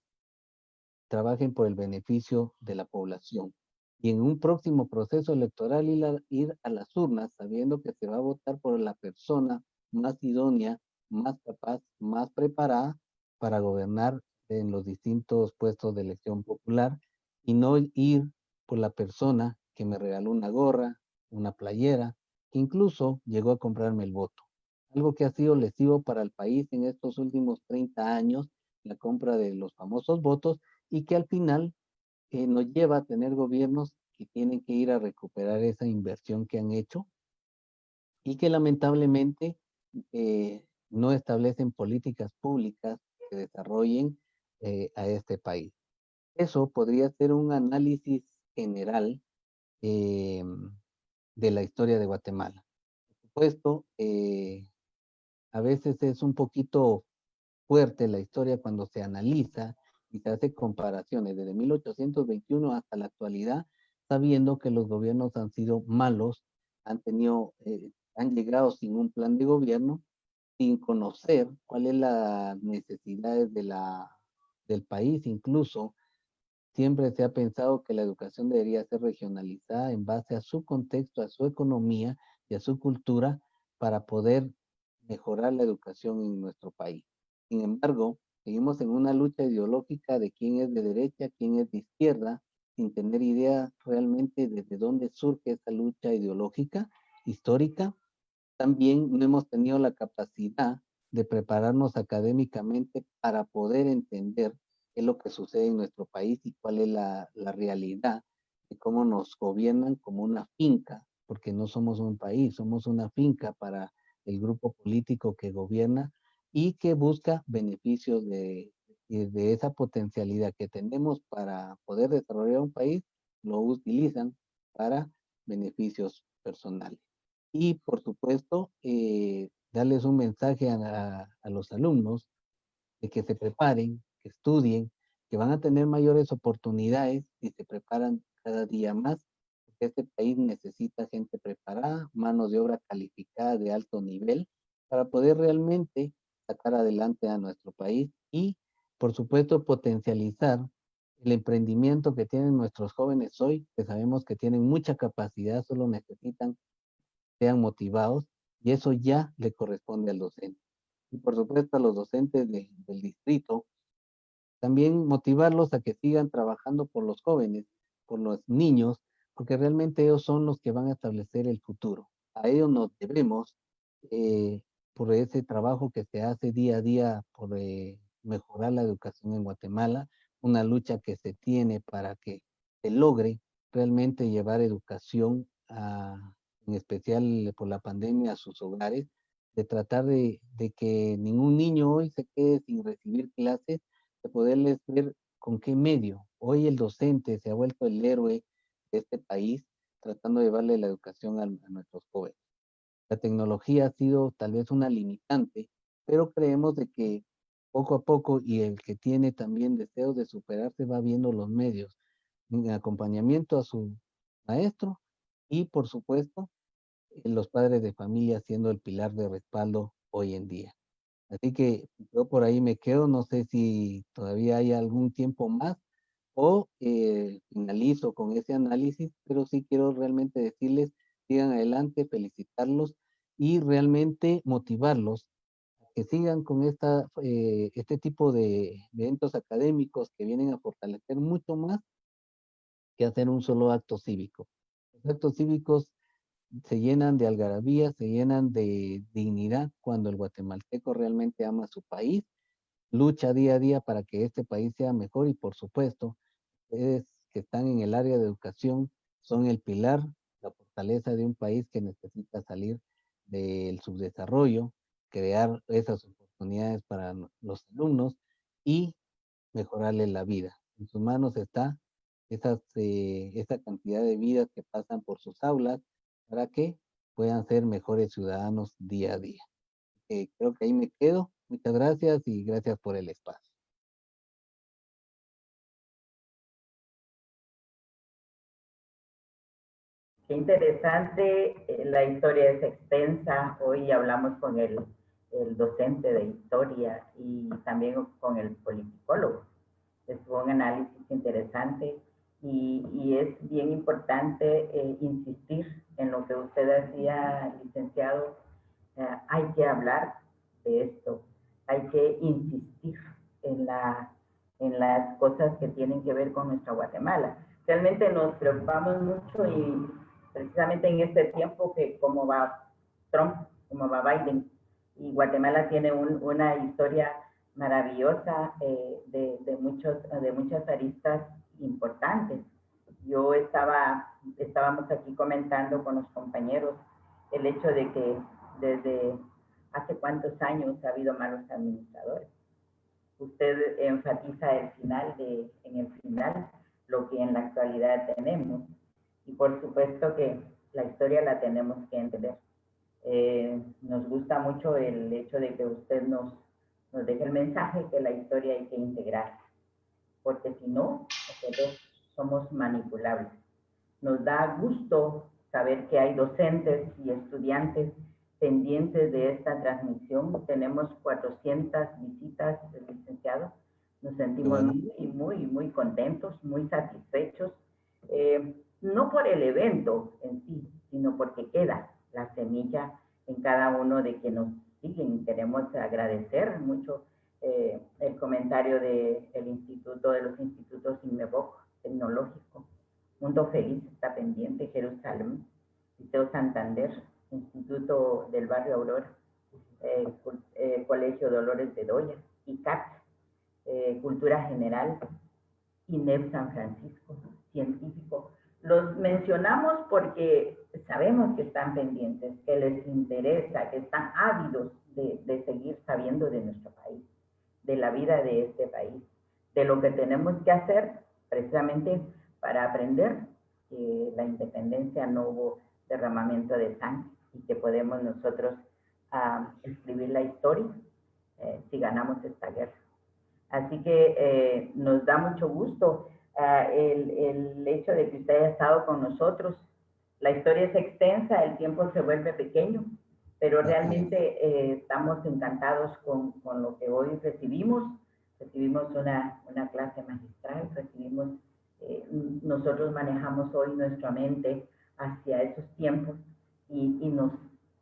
trabajen por el beneficio de la población. Y en un próximo proceso electoral ir a las urnas sabiendo que se va a votar por la persona más idónea, más capaz, más preparada para gobernar en los distintos puestos de elección popular y no ir por la persona que me regaló una gorra, una playera, que incluso llegó a comprarme el voto. Algo que ha sido lesivo para el país en estos últimos 30 años, la compra de los famosos votos, y que al final nos lleva a tener gobiernos que tienen que ir a recuperar esa inversión que han hecho y que lamentablemente no establecen políticas públicas que desarrollen a este país. Eso podría ser un análisis general de la historia de Guatemala. Por supuesto, a veces es un poquito fuerte la historia cuando se analiza y se hace comparaciones desde 1821 hasta la actualidad, sabiendo que los gobiernos han sido malos, han llegado sin un plan de gobierno, sin conocer cuáles son las necesidades del país. Incluso siempre se ha pensado que la educación debería ser regionalizada en base a su contexto, a su economía y a su cultura para poder mejorar la educación en nuestro país. Sin embargo, seguimos en una lucha ideológica de quién es de derecha, quién es de izquierda, sin tener idea realmente desde dónde surge esa lucha ideológica histórica. También no hemos tenido la capacidad de prepararnos académicamente para poder entender qué es lo que sucede en nuestro país y cuál es la realidad de cómo nos gobiernan como una finca, porque no somos un país, somos una finca para el grupo político que gobierna y que busca beneficios de esa potencialidad que tenemos para poder desarrollar un país, lo utilizan para beneficios personales. Y por supuesto, darles un mensaje a los alumnos de que se preparen, que estudien, que van a tener mayores oportunidades si se preparan cada día más, porque este país necesita gente preparada, mano de obra calificada de alto nivel, para poder realmente sacar adelante a nuestro país y, por supuesto, potencializar el emprendimiento que tienen nuestros jóvenes hoy, que sabemos que tienen mucha capacidad, solo necesitan sean motivados y eso ya le corresponde al docente. Y por supuesto a los docentes del distrito, también motivarlos a que sigan trabajando por los jóvenes, por los niños, porque realmente ellos son los que van a establecer el futuro. A ellos nos debemos por ese trabajo que se hace día a día por mejorar la educación en Guatemala, una lucha que se tiene para que se logre realmente llevar educación, en especial por la pandemia, a sus hogares, de tratar de que ningún niño hoy se quede sin recibir clases, de poderles ver con qué medio. Hoy el docente se ha vuelto el héroe de este país, tratando de llevarle la educación a nuestros jóvenes. La tecnología ha sido tal vez una limitante, pero creemos de que poco a poco, y el que tiene también deseos de superarse va viendo los medios en acompañamiento a su maestro y, por supuesto, los padres de familia siendo el pilar de respaldo hoy en día. Así que yo por ahí me quedo, no sé si todavía hay algún tiempo más o finalizo con ese análisis, pero sí quiero realmente decirles, sigan adelante, felicitarlos y realmente motivarlos a que sigan con este tipo de eventos académicos que vienen a fortalecer mucho más que hacer un solo acto cívico. Los actos cívicos se llenan de algarabía, se llenan de dignidad cuando el guatemalteco realmente ama su país, lucha día a día para que este país sea mejor y, por supuesto, ustedes que están en el área de educación son el pilar, la fortaleza de un país que necesita salir del subdesarrollo, crear esas oportunidades para los alumnos y mejorarles la vida. En sus manos está esa cantidad de vidas que pasan por sus aulas para que puedan ser mejores ciudadanos día a día. Creo que ahí me quedo. Muchas gracias y gracias por el espacio. Qué interesante, la historia es extensa. Hoy hablamos con el docente de historia y también con el politicólogo. Fue un análisis interesante y es bien importante insistir en lo que usted decía, licenciado. Hay que hablar de esto, hay que insistir en, en las cosas que tienen que ver con nuestra Guatemala. Realmente nos preocupamos mucho y precisamente en este tiempo que cómo va Trump, cómo va Biden, y Guatemala tiene una historia maravillosa de muchas aristas importantes. Estábamos aquí comentando con los compañeros el hecho de que desde hace cuántos años ha habido malos administradores. Usted enfatiza en el final lo que en la actualidad tenemos. Y por supuesto que la historia la tenemos que entender. Nos gusta mucho el hecho de que usted nos deje el mensaje que la historia hay que integrar, porque si no, nosotros somos manipulables. Nos da gusto saber que hay docentes y estudiantes pendientes de esta transmisión. Tenemos 400 visitas, licenciado. Nos sentimos muy contentos, muy satisfechos. No por el evento en sí, sino porque queda la semilla en cada uno de que nos siguen. Queremos agradecer mucho el comentario del Instituto, de los Institutos INMEVOC Tecnológico. Mundo Feliz está pendiente, Jerusalén, Liceo Santander, Instituto del Barrio Aurora, Colegio Dolores Bedoya, ICAT, Cultura General, INEP San Francisco, Científico. Los mencionamos porque sabemos que están pendientes, que les interesa, que están ávidos de seguir sabiendo de nuestro país, de la vida de este país, de lo que tenemos que hacer precisamente para aprender que la independencia no hubo derramamiento de sangre y que podemos nosotros escribir la historia si ganamos esta guerra. Así que nos da mucho gusto el hecho de que usted haya estado con nosotros. La historia es extensa, el tiempo se vuelve pequeño, pero realmente estamos encantados con lo que hoy recibimos. Recibimos una clase magistral, nosotros manejamos hoy nuestra mente hacia esos tiempos y nos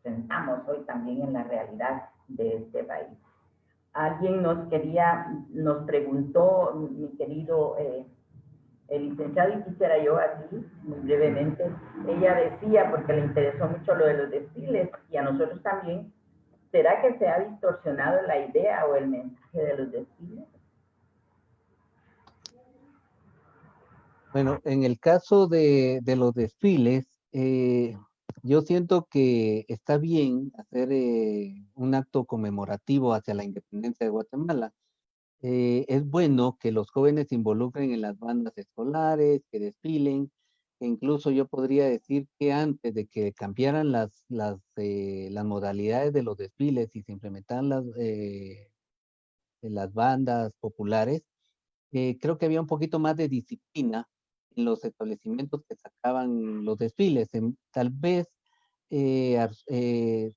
sentamos hoy también en la realidad de este país. Alguien nos preguntó, mi querido licenciado, y quisiera yo así, muy brevemente, ella decía, porque le interesó mucho lo de los desfiles, y a nosotros también, ¿será que se ha distorsionado la idea o el mensaje de los desfiles? Bueno, en el caso de los desfiles, yo siento que está bien hacer un acto conmemorativo hacia la independencia de Guatemala. Es bueno que los jóvenes se involucren en las bandas escolares, que desfilen. E incluso yo podría decir que antes de que cambiaran las modalidades de los desfiles y se implementaran las bandas populares, creo que había un poquito más de disciplina en los establecimientos que sacaban los desfiles. Tal vez se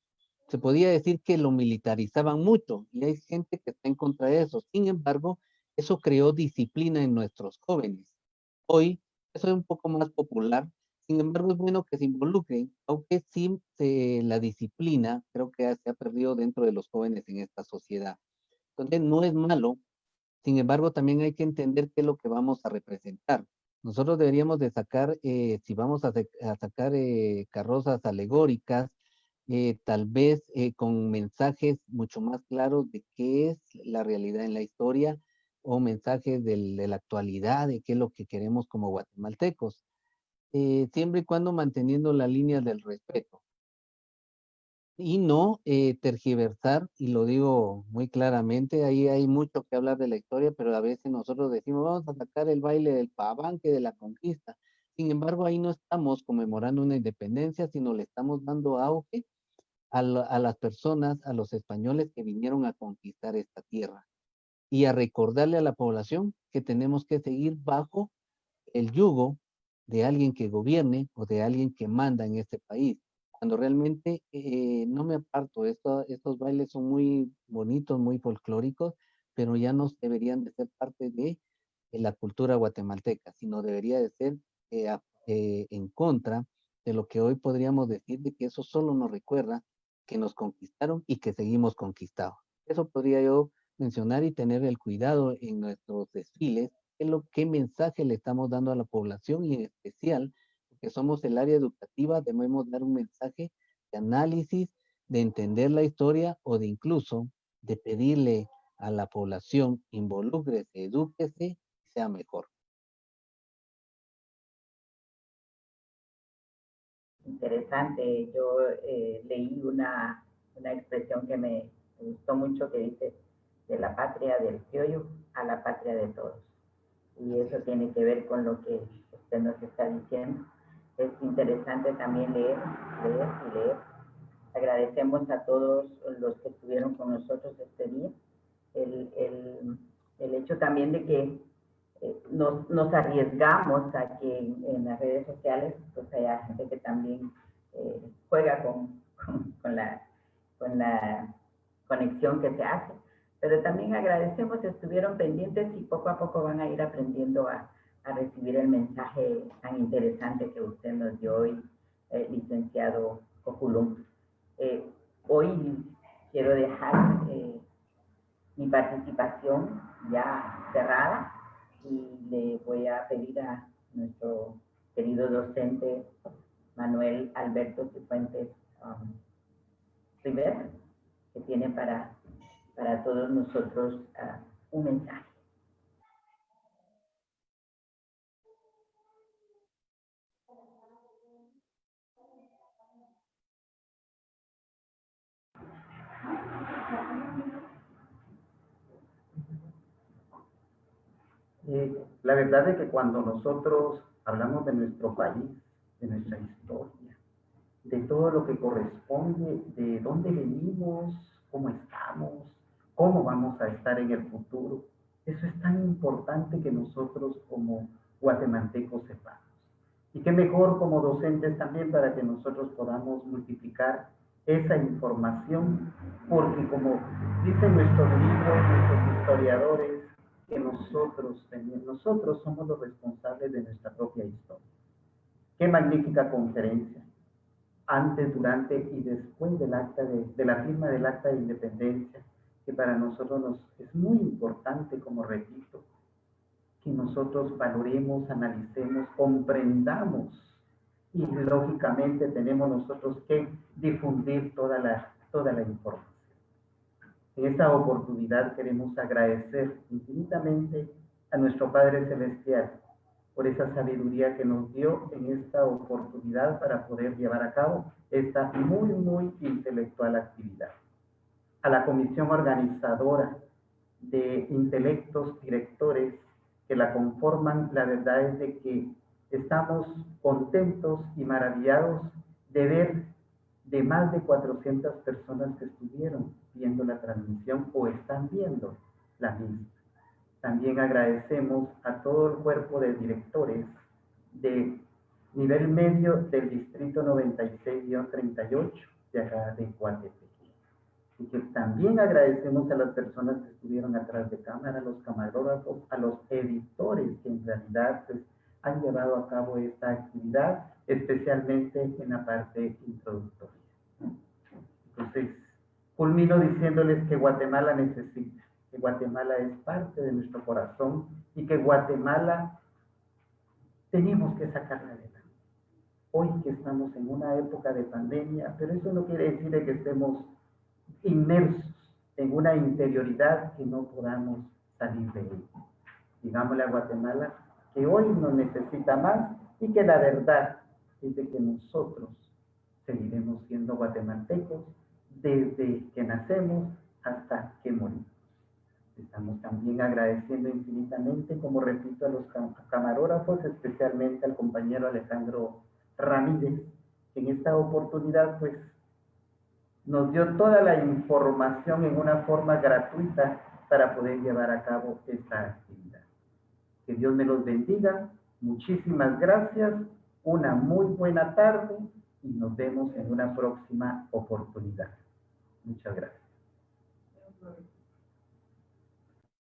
podía decir que lo militarizaban mucho y hay gente que está en contra de eso. Sin embargo, eso creó disciplina en nuestros jóvenes. Hoy eso es un poco más popular. Sin embargo, es bueno que se involucren, aunque sí la disciplina creo que se ha perdido dentro de los jóvenes en esta sociedad. Entonces, no es malo. Sin embargo, también hay que entender qué es lo que vamos a representar. Nosotros deberíamos de sacar, si vamos a sacar carrozas alegóricas, tal vez con mensajes mucho más claros de qué es la realidad en la historia o mensajes de la actualidad, de qué es lo que queremos como guatemaltecos, siempre y cuando manteniendo la línea del respeto y no tergiversar, y lo digo muy claramente, ahí hay mucho que hablar de la historia, pero a veces nosotros decimos, vamos a sacar el baile del Pavanque de la conquista. Sin embargo, ahí no estamos conmemorando una independencia, sino le estamos dando auge a las personas, a los españoles que vinieron a conquistar esta tierra y a recordarle a la población que tenemos que seguir bajo el yugo de alguien que gobierne o de alguien que manda en este país. Cuando realmente no me aparto, estos bailes son muy bonitos, muy folclóricos, pero ya no deberían de ser parte de la cultura guatemalteca, sino debería de ser en contra de lo que hoy podríamos decir de que eso solo nos recuerda que nos conquistaron y que seguimos conquistados. Eso podría yo mencionar y tener el cuidado en nuestros desfiles qué mensaje le estamos dando a la población y en especial, porque somos el área educativa, debemos dar un mensaje de análisis, de entender la historia o de incluso de pedirle a la población, involúcrese, edúquese, sea mejor. Interesante. Yo leí una expresión que me gustó mucho que dice, de la patria del criollo a la patria de todos. Y eso tiene que ver con lo que usted nos está diciendo. Es interesante también leer y leer. Agradecemos a todos los que estuvieron con nosotros este día. El hecho también de que nos arriesgamos a que en las redes sociales pues haya gente que también juega con la conexión que se hace. Pero también agradecemos que estuvieron pendientes y poco a poco van a ir aprendiendo a recibir el mensaje tan interesante que usted nos dio hoy, licenciado Cojulum. Hoy quiero dejar mi participación ya cerrada y le voy a pedir a nuestro querido docente Manuel Alberto Cifuentes Rivera, que tiene para todos nosotros un mensaje. La verdad es que cuando nosotros hablamos de nuestro país, de nuestra historia, de todo lo que corresponde, de dónde venimos, cómo estamos, cómo vamos a estar en el futuro, eso es tan importante que nosotros como guatemaltecos sepamos. Y qué mejor como docentes también para que nosotros podamos multiplicar esa información, porque como dicen nuestros libros, nuestros historiadores, que nosotros somos los responsables de nuestra propia historia. Qué magnífica conferencia, antes, durante y después del acta de la firma del acta de independencia, que para nosotros es muy importante, como repito, que nosotros valoremos, analicemos, comprendamos y lógicamente tenemos nosotros que difundir toda la información. En esta oportunidad queremos agradecer infinitamente a nuestro Padre Celestial por esa sabiduría que nos dio en esta oportunidad para poder llevar a cabo esta muy, muy intelectual actividad. A la comisión organizadora de intelectos directores que la conforman, la verdad es de que estamos contentos y maravillados de ver de más de 400 personas que estuvieron viendo la transmisión o están viendo la misma. También agradecemos a todo el cuerpo de directores de nivel medio del distrito 96-38 de acá de Coatepec. Y que también agradecemos a las personas que estuvieron atrás de cámara, a los camarógrafos, a los editores que en realidad pues, han llevado a cabo esta actividad, especialmente en la parte introductoria. Entonces, culmino diciéndoles que Guatemala necesita, que Guatemala es parte de nuestro corazón y que Guatemala tenemos que sacarla adelante. Hoy que estamos en una época de pandemia, pero eso no quiere decir que estemos inmersos en una interioridad que no podamos salir de ella. Digámosle a Guatemala que hoy nos necesita más y que la verdad es de que nosotros seguiremos siendo guatemaltecos desde que nacemos hasta que morimos. Estamos también agradeciendo infinitamente, como repito, a los camarógrafos, especialmente al compañero Alejandro Ramírez, que en esta oportunidad pues nos dio toda la información en una forma gratuita para poder llevar a cabo esta actividad. Que Dios me los bendiga. Muchísimas gracias. Una muy buena tarde y nos vemos en una próxima oportunidad. Muchas gracias.